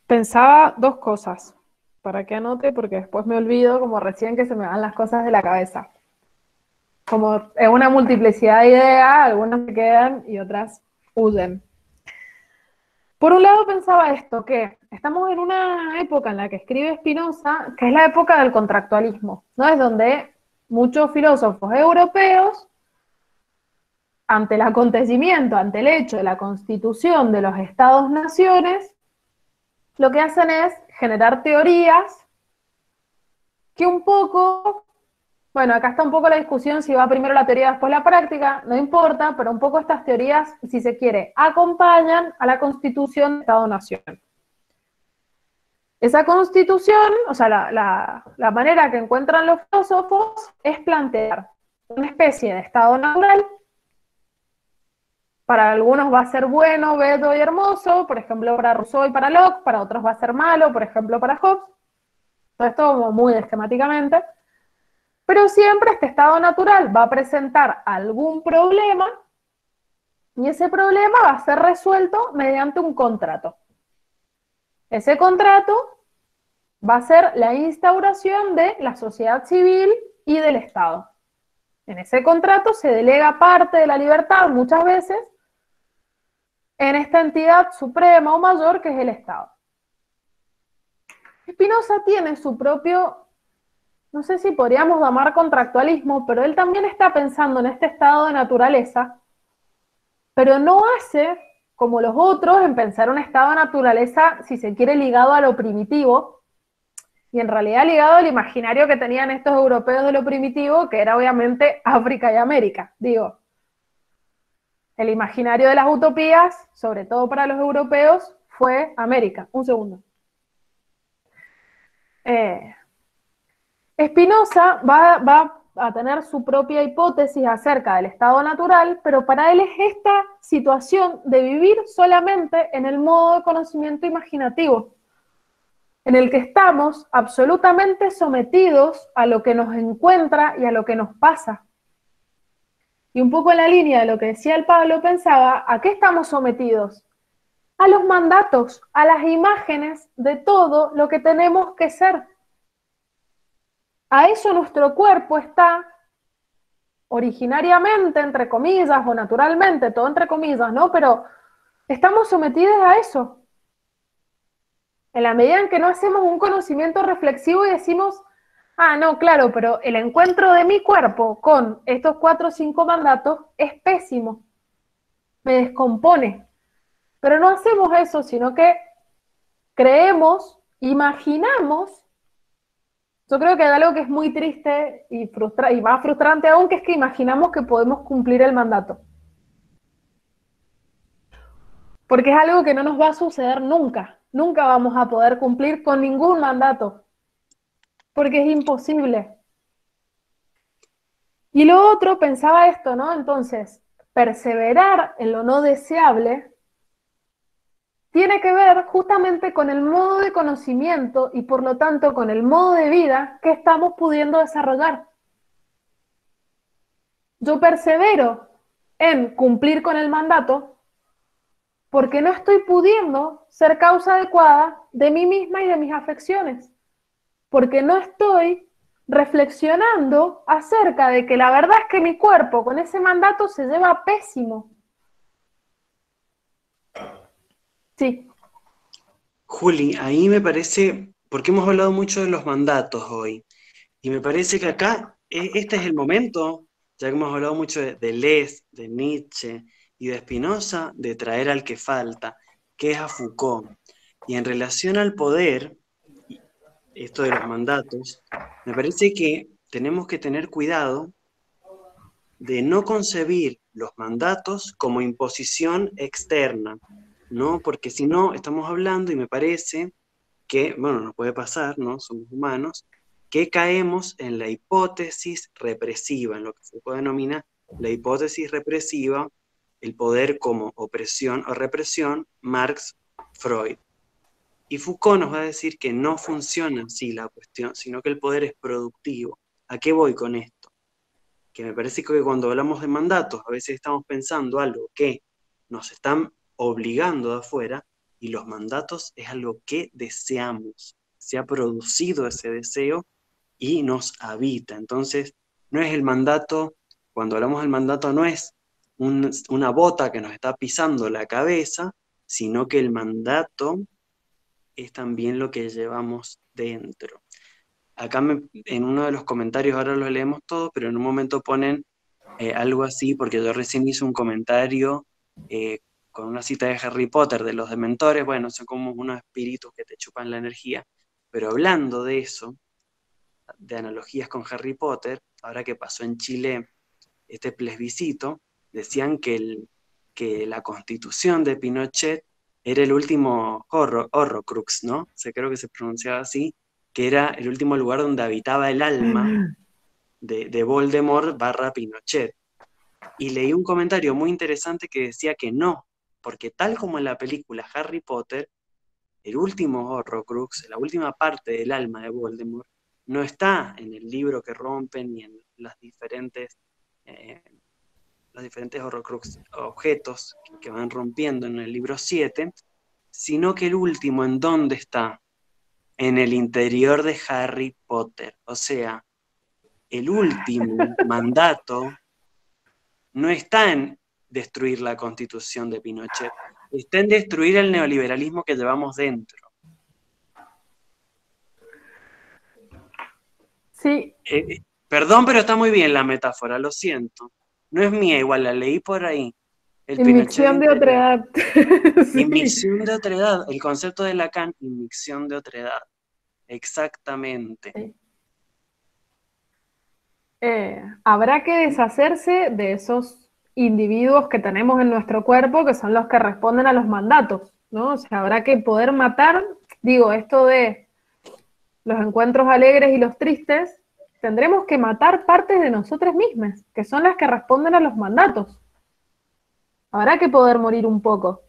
Pensaba dos cosas, para que anote, porque después me olvido, como recién que se me van las cosas de la cabeza. Como es una multiplicidad de ideas, algunas se quedan y otras huyen. Por un lado pensaba esto, que estamos en una época en la que escribe Spinoza, que es la época del contractualismo, ¿no? Es donde muchos filósofos europeos, ante el acontecimiento, ante el hecho de la constitución de los estados-naciones, lo que hacen es generar teorías que un poco, bueno, acá está un poco la discusión si va primero la teoría después la práctica, no importa, pero un poco estas teorías, si se quiere, acompañan a la constitución de Estado-Nación. Esa constitución, o sea, la manera que encuentran los filósofos es plantear una especie de estado natural. Para algunos va a ser bueno, bello y hermoso, por ejemplo para Rousseau y para Locke, para otros va a ser malo, por ejemplo para Hobbes. Todo esto como muy esquemáticamente. Pero siempre este estado natural va a presentar algún problema y ese problema va a ser resuelto mediante un contrato. Ese contrato va a ser la instauración de la sociedad civil y del Estado. En ese contrato se delega parte de la libertad muchas veces en esta entidad suprema o mayor que es el Estado. Spinoza tiene su propio, no sé si podríamos llamar contractualismo, pero él también está pensando en este estado de naturaleza, pero no hace como los otros en pensar un estado de naturaleza, si se quiere, ligado a lo primitivo, y en realidad ligado al imaginario que tenían estos europeos de lo primitivo, que era obviamente África y América. Digo, el imaginario de las utopías, sobre todo para los europeos, fue América. Un segundo. Spinoza va a tener su propia hipótesis acerca del estado natural, pero para él es esta situación de vivir solamente en el modo de conocimiento imaginativo, en el que estamos absolutamente sometidos a lo que nos encuentra y a lo que nos pasa. Y un poco en la línea de lo que decía el Pablo, pensaba, ¿a qué estamos sometidos? A los mandatos, a las imágenes de todo lo que tenemos que ser. A eso nuestro cuerpo está originariamente, entre comillas, o naturalmente, todo entre comillas, ¿no? Pero estamos sometidos a eso. En la medida en que no hacemos un conocimiento reflexivo y decimos, ah, no, claro, pero el encuentro de mi cuerpo con estos 4 o 5 mandatos es pésimo, me descompone. Pero no hacemos eso, sino que creemos, imaginamos. Yo creo que hay algo que es muy triste y más frustrante aún, que es que imaginamos que podemos cumplir el mandato. Porque es algo que no nos va a suceder nunca. Nunca vamos a poder cumplir con ningún mandato. Porque es imposible. Y lo otro, pensaba esto, ¿no? Entonces, perseverar en lo no deseable tiene que ver justamente con el modo de conocimiento y por lo tanto con el modo de vida que estamos pudiendo desarrollar. Yo persevero en cumplir con el mandato porque no estoy pudiendo ser causa adecuada de mí misma y de mis afecciones, porque no estoy reflexionando acerca de que la verdad es que mi cuerpo con ese mandato se lleva pésimo. Sí. Juli, ahí me parece, porque hemos hablado mucho de los mandatos hoy, y me parece que acá este es el momento, ya que hemos hablado mucho de Deleuze, de Nietzsche y de Spinoza, de traer al que falta, que es a Foucault. Y en relación al poder, esto de los mandatos, me parece que tenemos que tener cuidado de no concebir los mandatos como imposición externa, ¿no? Porque si no, estamos hablando, y me parece que, bueno, nos puede pasar, ¿no? Somos humanos, que caemos en la hipótesis represiva, en lo que Foucault denomina la hipótesis represiva, el poder como opresión o represión, Marx, Freud. Y Foucault nos va a decir que no funciona así la cuestión, sino que el poder es productivo. ¿A qué voy con esto? Que me parece que cuando hablamos de mandatos, a veces estamos pensando algo que nos están obligando de afuera, y los mandatos es algo que deseamos. Se ha producido ese deseo y nos habita. Entonces, no es el mandato, cuando hablamos del mandato no es una bota que nos está pisando la cabeza, sino que el mandato es también lo que llevamos dentro. Acá en uno de los comentarios, ahora los leemos todos, pero en un momento ponen algo así, porque yo recién hice un comentario con una cita de Harry Potter, de los dementores, bueno, son como unos espíritus que te chupan la energía, pero hablando de eso, de analogías con Harry Potter, ahora que pasó en Chile este plebiscito, decían que la constitución de Pinochet era el último Horrocrux, ¿no? Creo que se pronunciaba así, que era el último lugar donde habitaba el alma de Voldemort / Pinochet. Y leí un comentario muy interesante que decía que no, porque tal como en la película Harry Potter, el último Horrocrux, la última parte del alma de Voldemort, no está en el libro que rompen ni en los diferentes Horrocrux objetos que van rompiendo en el libro 7, sino que el último, ¿en dónde está? En el interior de Harry Potter. O sea, el último mandato no está en destruir la constitución de Pinochet, está en destruir el neoliberalismo que llevamos dentro. Sí, Perdón, pero está muy bien la metáfora, lo siento. No es mía, igual la leí por ahí. El Pinochet inmixción de interior. otredad. Sí. Inmixción de otredad. El concepto de Lacan, inmixción de otredad. Exactamente. Sí. Habrá que deshacerse de esos individuos que tenemos en nuestro cuerpo que son los que responden a los mandatos, ¿no? O sea, habrá que poder matar, digo, esto de los encuentros alegres y los tristes, tendremos que matar partes de nosotras mismas, que son las que responden a los mandatos. Habrá que poder morir un poco.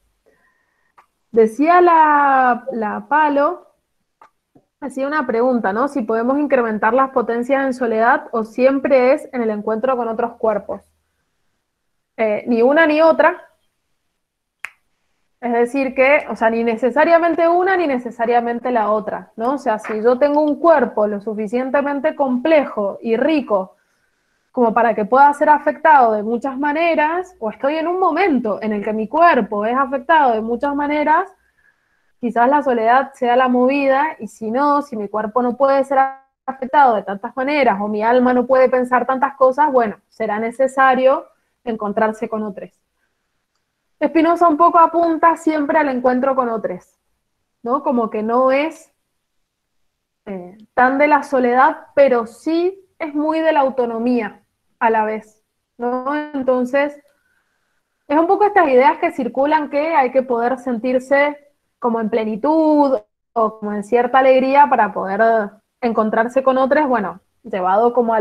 Decía la Palo, hacía una pregunta, ¿no? Si podemos incrementar las potencias en soledad o siempre es en el encuentro con otros cuerpos. Ni una ni otra. Es decir que, o sea, ni necesariamente una ni necesariamente la otra, ¿no? O sea, si yo tengo un cuerpo lo suficientemente complejo y rico como para que pueda ser afectado de muchas maneras, o estoy en un momento en el que mi cuerpo es afectado de muchas maneras, quizás la soledad sea la movida, y si no, si mi cuerpo no puede ser afectado de tantas maneras, o mi alma no puede pensar tantas cosas, bueno, será necesario encontrarse con otros. Spinoza un poco apunta siempre al encuentro con otros, ¿no? Como que no es tan de la soledad, pero sí es muy de la autonomía a la vez, ¿no? Entonces, es un poco estas ideas que circulan que hay que poder sentirse como en plenitud o como en cierta alegría para poder encontrarse con otros, bueno, llevado como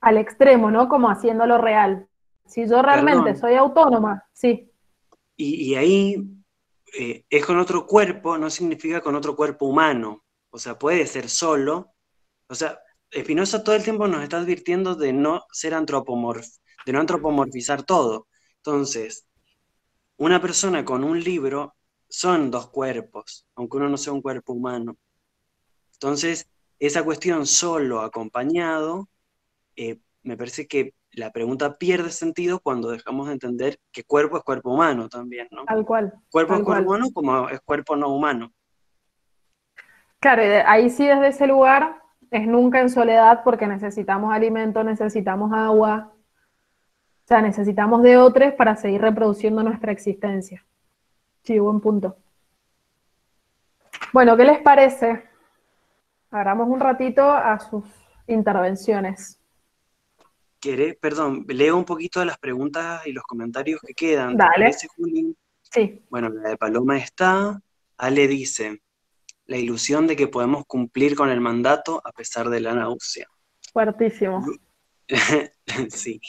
al extremo, ¿no? Como haciéndolo real. Si yo realmente Perdón. soy autónoma, sí. Y ahí es con otro cuerpo, no significa con otro cuerpo humano. O sea, puede ser solo. O sea, Spinoza todo el tiempo nos está advirtiendo de no ser de no antropomorfizar todo. Entonces, una persona con un libro son dos cuerpos, aunque uno no sea un cuerpo humano. Entonces, esa cuestión solo acompañado, me parece que la pregunta pierde sentido cuando dejamos de entender que cuerpo es cuerpo humano también, ¿no? Tal cual, Cuerpo es tal cuerpo cual. humano como es cuerpo no humano. Claro, y ahí sí desde ese lugar es nunca en soledad porque necesitamos alimento, necesitamos agua, o sea, necesitamos de otros para seguir reproduciendo nuestra existencia. Sí, buen punto. Bueno, ¿qué les parece? Agarramos un ratito a sus intervenciones. Perdón, leo un poquito de las preguntas y los comentarios que quedan. ¿Te Dale, parece, Juli? sí, Bueno, la de Paloma está. Ale dice, la ilusión de que podemos cumplir con el mandato a pesar de la náusea. fuertísimo. Lu- Sí.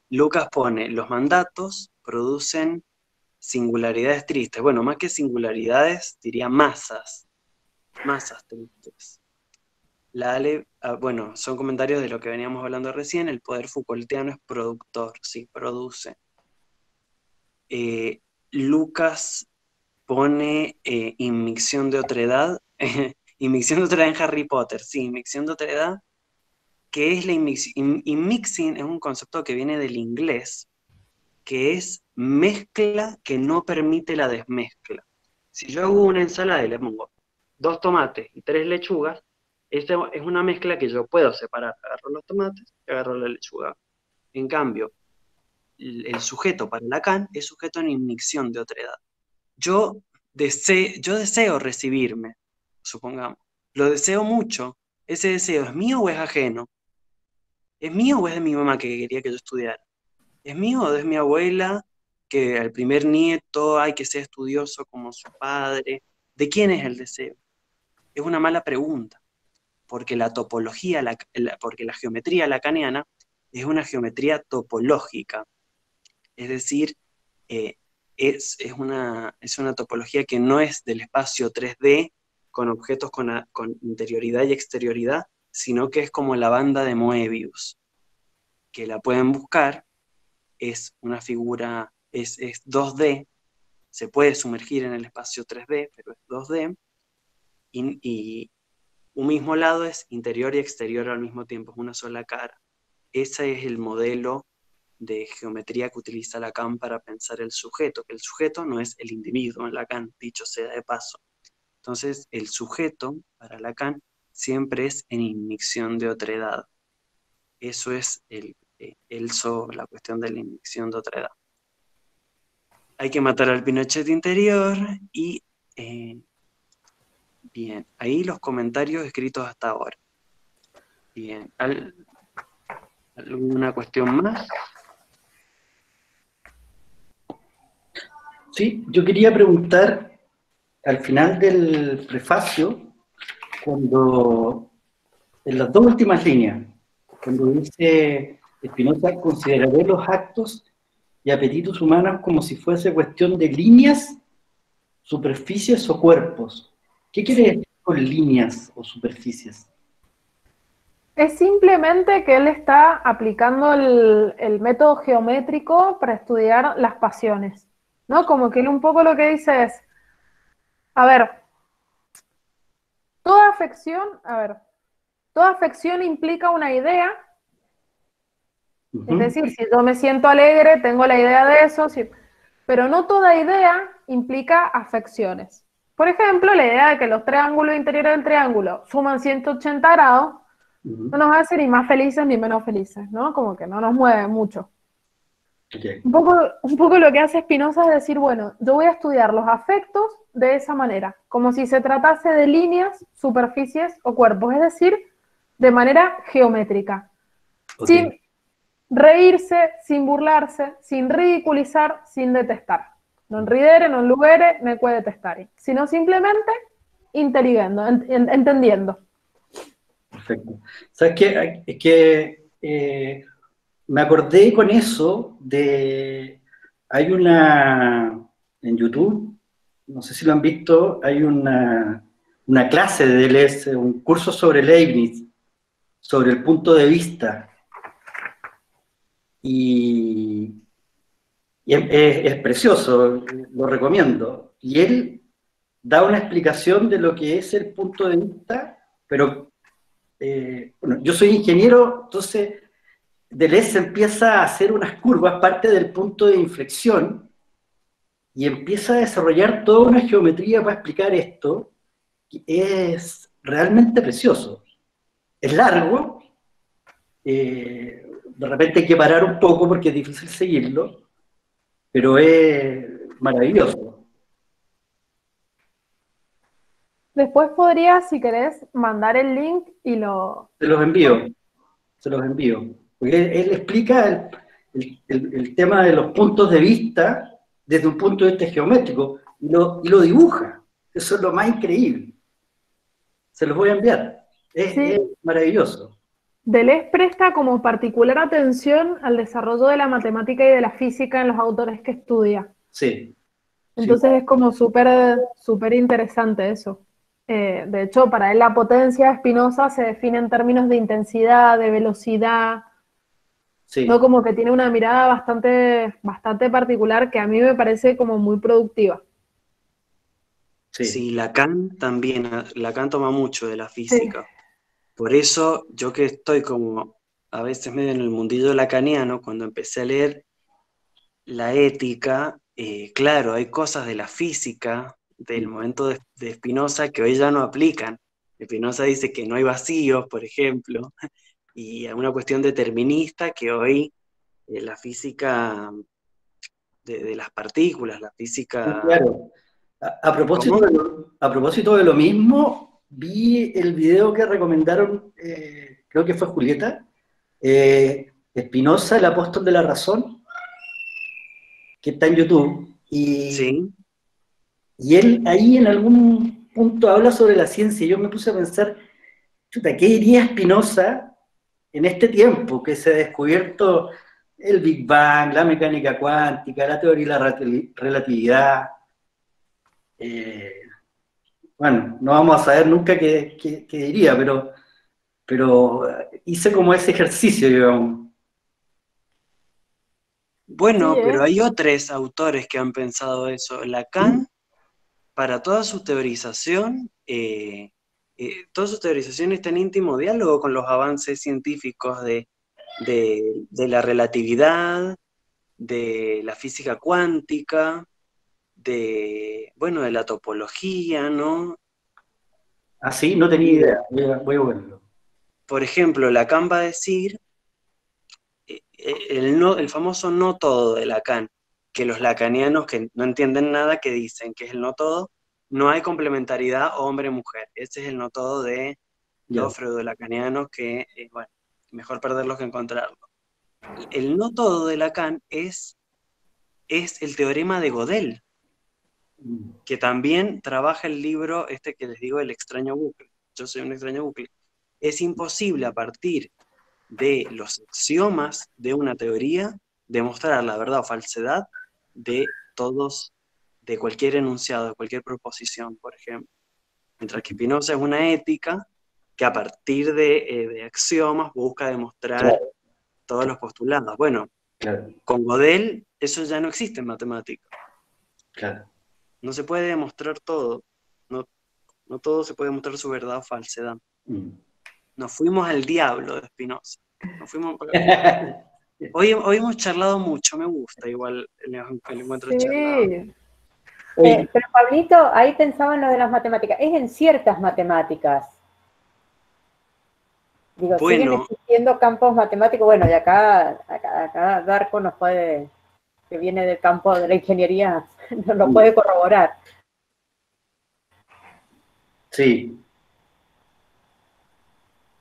Lucas pone, los mandatos producen singularidades tristes. Bueno, más que singularidades, diría masas tristes. La Ale, bueno, son comentarios de lo que veníamos hablando recién, el poder Foucaultiano es productor, sí, produce. Lucas pone inmixción de otredad, inmixción de otredad en Harry Potter, sí, inmixción de otredad, que es la inmixing. Inmixing es un concepto que viene del inglés, que es mezcla que no permite la desmezcla. Si yo hago una ensalada y le pongo 2 tomates y 3 lechugas, esta es una mezcla que yo puedo separar. Agarro los tomates y agarro la lechuga. En cambio, el sujeto para Lacan es sujeto en inmixción de otredad. Yo deseo recibirme, supongamos. Lo deseo mucho. ¿Ese deseo es mío o es ajeno? ¿Es mío o es de mi mamá que quería que yo estudiara? ¿Es mío o es mi abuela que al primer nieto hay que ser estudioso como su padre? ¿De quién es el deseo? Es una mala pregunta, porque la topología, porque la geometría lacaniana es una geometría topológica, es decir, eh, es una topología que no es del espacio 3D con objetos con interioridad y exterioridad, sino que es como la banda de Moebius, que la pueden buscar, es una figura, es 2D, se puede sumergir en el espacio 3D, pero es 2D, y un mismo lado es interior y exterior al mismo tiempo, es una sola cara. Ese es el modelo de geometría que utiliza Lacan para pensar el sujeto, que el sujeto no es el individuo en Lacan, dicho sea de paso. Entonces, el sujeto, para Lacan, siempre es en inmixción de otredad. Eso es la cuestión de la inmixción de otredad. Hay que matar al Pinochet interior y... bien, ahí los comentarios escritos hasta ahora. Bien, ¿alguna cuestión más? Sí, yo quería preguntar, al final del prefacio, cuando, en las dos últimas líneas, cuando dice Spinoza, consideraré los actos y apetitos humanos como si fuese cuestión de líneas, superficies o cuerpos. ¿Qué quiere decir con líneas o superficies? Es simplemente que él está aplicando el método geométrico para estudiar las pasiones, ¿no? Como que él un poco lo que dice es, a ver, toda afección implica una idea, es decir, si yo me siento alegre, tengo la idea de eso, pero no toda idea implica afecciones. Por ejemplo, la idea de que los triángulos interiores del triángulo suman 180 grados, no nos hace ni más felices ni menos felices, ¿no? Como que no nos mueve mucho. Okay. Un poco lo que hace Spinoza es decir, bueno, yo voy a estudiar los afectos de esa manera, como si se tratase de líneas, superficies o cuerpos, es decir, de manera geométrica. Okay. Sin reírse, sin burlarse, sin ridiculizar, sin detestar. Non ridere, non lugere, ne puede detestare, sino simplemente entendiendo. Perfecto. ¿Sabes qué? Es que me acordé con eso de... Hay en YouTube, no sé si lo han visto, hay una clase de Deleuze, un curso sobre Leibniz, sobre el punto de vista. Y es precioso, lo recomiendo. Y él da una explicación de lo que es el punto de vista, pero bueno, yo soy ingeniero, entonces Deleuze empieza a hacer unas curvas, parte del punto de inflexión, y empieza a desarrollar toda una geometría para explicar esto, que es realmente precioso. Es largo, de repente hay que parar un poco porque es difícil seguirlo, pero es maravilloso. Después podrías, si querés, mandar el link y lo... Se los envío. Porque él explica el tema de los puntos de vista desde un punto de vista geométrico y lo dibuja. Eso es lo más increíble. Se los voy a enviar. Es maravilloso. Deleuze presta como particular atención al desarrollo de la matemática y de la física en los autores que estudia. Sí. Entonces es como súper interesante eso. De hecho, para él la potencia de Spinoza se define en términos de intensidad, de velocidad, Sí. ¿no? Como que tiene una mirada bastante particular que a mí me parece como muy productiva. Sí, Lacan también, Lacan toma mucho de la física. Sí. Por eso yo que estoy como a veces medio en el mundillo lacaniano, cuando empecé a leer la ética, claro, hay cosas de la física del momento de Spinoza que hoy ya no aplican. Spinoza dice que no hay vacíos, por ejemplo, y una cuestión determinista que hoy la física de las partículas, la física... Claro. A propósito ¿Cómo? a propósito de lo mismo, vi el video que recomendaron, creo que fue Julieta, Spinoza, el apóstol de la razón, que está en YouTube, Sí. y él ahí en algún punto habla sobre la ciencia, y yo me puse a pensar, chuta, ¿qué diría Spinoza en este tiempo que se ha descubierto el Big Bang, la mecánica cuántica, la teoría de la relatividad? Bueno, no vamos a saber nunca qué diría, pero hice como ese ejercicio, digamos. Bueno, Sí, pero hay otros autores que han pensado eso. Lacan, para toda su teorización está en íntimo diálogo con los avances científicos de de la relatividad, de la física cuántica, de la topología, ¿no? Ah, sí, no tenía idea. Voy a verlo. Por ejemplo, Lacan va a decir el famoso no todo de Lacan, que los lacanianos que no entienden nada, que dicen que es el no todo, no hay complementariedad hombre-mujer. Ese es el no todo de los freudo-lacanianos, que, mejor perderlos que encontrarlos. El no todo de Lacan es el teorema de Gödel, que también trabaja el libro que les digo, El extraño bucle. Yo soy un extraño bucle. Es imposible a partir de los axiomas de una teoría demostrar la verdad o falsedad de de cualquier enunciado, de cualquier proposición, por ejemplo. Mientras que Spinoza es una ética que a partir de axiomas busca demostrar todos los postulados. Bueno, con Gödel eso ya no existe en matemática. Claro. No se puede demostrar todo. No todo se puede demostrar su verdad o falsedad. Nos fuimos al diablo de Spinoza. Nos fuimos hoy hemos charlado mucho, me gusta igual el encuentro charlado. Pero Pablito, ahí pensaba en lo de las matemáticas. Es en ciertas matemáticas. Digo, siguen existiendo campos matemáticos. Bueno, y acá Darko nos puede, que viene del campo de la ingeniería, nos lo puede corroborar. Sí.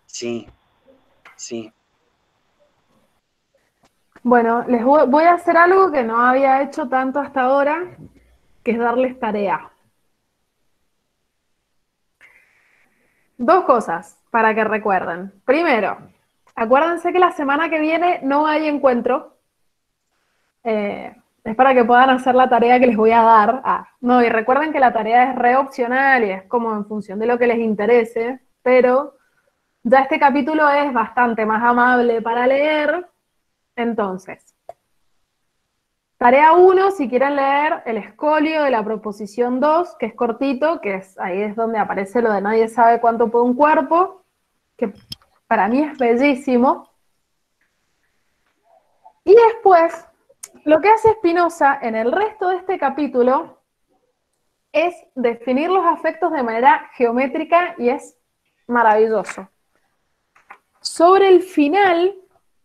Sí. Bueno, les voy a hacer algo que no había hecho tanto hasta ahora, que es darles tarea. 2 cosas para que recuerden. Primero, acuérdense que la semana que viene no hay encuentro. Es para que puedan hacer la tarea que les voy a dar. Y recuerden que la tarea es re opcional y es como en función de lo que les interese, pero ya este capítulo es bastante más amable para leer. Entonces, tarea 1, si quieren leer el escolio de la proposición 2, que es cortito, ahí es donde aparece lo de nadie sabe cuánto puede un cuerpo, que para mí es bellísimo. Y después, lo que hace Spinoza en el resto de este capítulo es definir los afectos de manera geométrica y es maravilloso. Sobre el final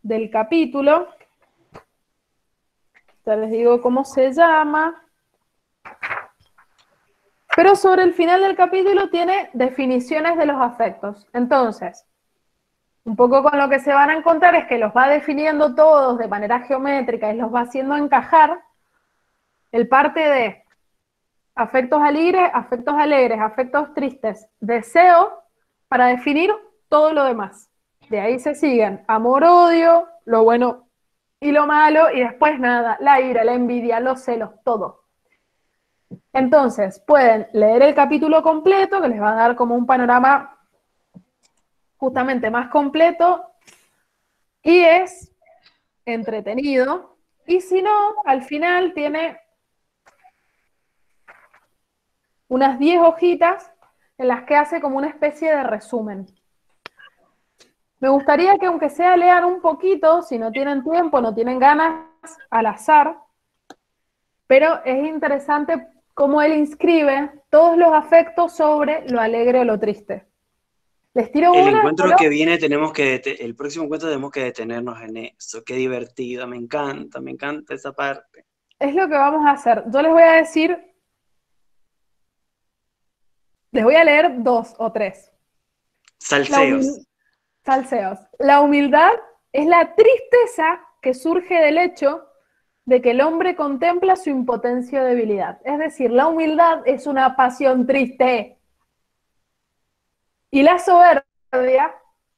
del capítulo, ya les digo cómo se llama, pero sobre el final del capítulo tiene definiciones de los afectos. Entonces, un poco con lo que se van a encontrar es que los va definiendo todos de manera geométrica y los va haciendo encajar. El parte de afectos alegres, afectos tristes, deseo, para definir todo lo demás. De ahí se siguen amor-odio, lo bueno y lo malo, y después nada, la ira, la envidia, los celos, todo. Entonces, pueden leer el capítulo completo, que les va a dar como un panorama justamente más completo, y es entretenido. Y si no, al final tiene unas 10 hojitas en las que hace como una especie de resumen. Me gustaría que aunque sea lean un poquito, si no tienen tiempo, no tienen ganas, al azar, pero es interesante cómo él inscribe todos los afectos sobre lo alegre o lo triste. Les tiro el una, encuentro pero que viene el próximo encuentro tenemos que detenernos en eso. Qué divertido, me encanta esa parte. Es lo que vamos a hacer. Yo les voy a decir, les voy a leer 2 o 3. Salseos. Salseos. La humildad es la tristeza que surge del hecho de que el hombre contempla su impotencia o debilidad. Es decir, la humildad es una pasión triste. Y la soberbia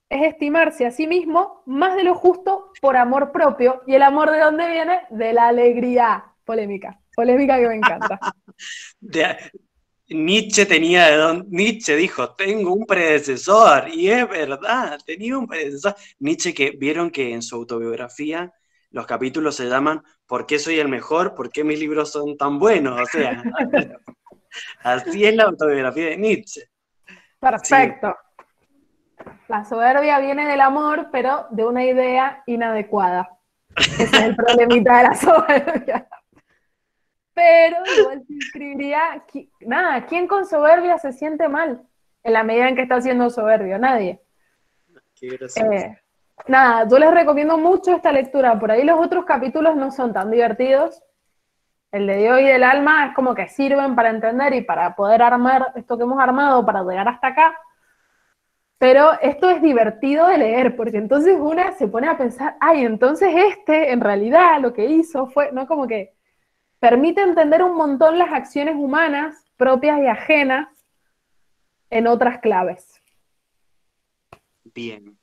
es estimarse a sí mismo más de lo justo por amor propio. ¿Y el amor de dónde viene? De la alegría. Polémica que me encanta. Nietzsche Nietzsche dijo, tengo un predecesor, y es verdad, tenía un predecesor. Nietzsche, que vieron que en su autobiografía los capítulos se llaman ¿Por qué soy el mejor? ¿Por qué mis libros son tan buenos? O sea, así es la autobiografía de Nietzsche. Perfecto. Sí. La soberbia viene del amor, pero de una idea inadecuada. Ese es el problemita de la soberbia. Pero igual se inscribiría, nada, ¿quién con soberbia se siente mal? En la medida en que está siendo soberbio, nadie. Qué gracioso. Nada, yo les recomiendo mucho esta lectura. Por ahí los otros capítulos no son tan divertidos. El de Dios y del alma es como que sirven para entender y para poder armar esto que hemos armado para llegar hasta acá. Pero esto es divertido de leer, porque entonces una se pone a pensar, ay, entonces en realidad lo que hizo fue, ¿no? Como que permite entender un montón las acciones humanas, propias y ajenas, en otras claves. Bien.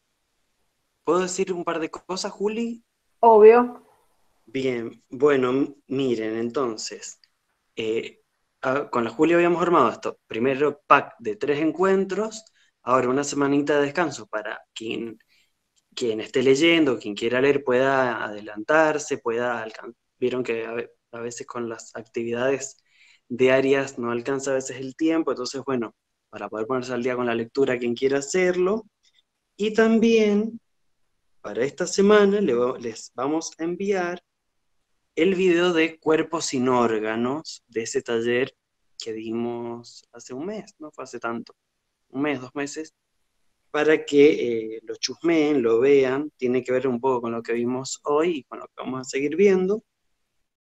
¿Puedo decir un par de cosas, Juli? Obvio. Bien, bueno, miren, entonces, con la Juli habíamos armado esto. Primero pack de 3 encuentros, ahora una semanita de descanso para quien esté leyendo, quien quiera leer pueda adelantarse, pueda alcanzar. Vieron que a veces con las actividades diarias no alcanza a veces el tiempo, entonces bueno, para poder ponerse al día con la lectura quien quiera hacerlo. Y también para esta semana les vamos a enviar el video de Cuerpos sin órganos de ese taller que dimos hace un mes, no fue hace tanto, un mes, 2 meses, para que lo chusmeen, lo vean, tiene que ver un poco con lo que vimos hoy y con lo que vamos a seguir viendo.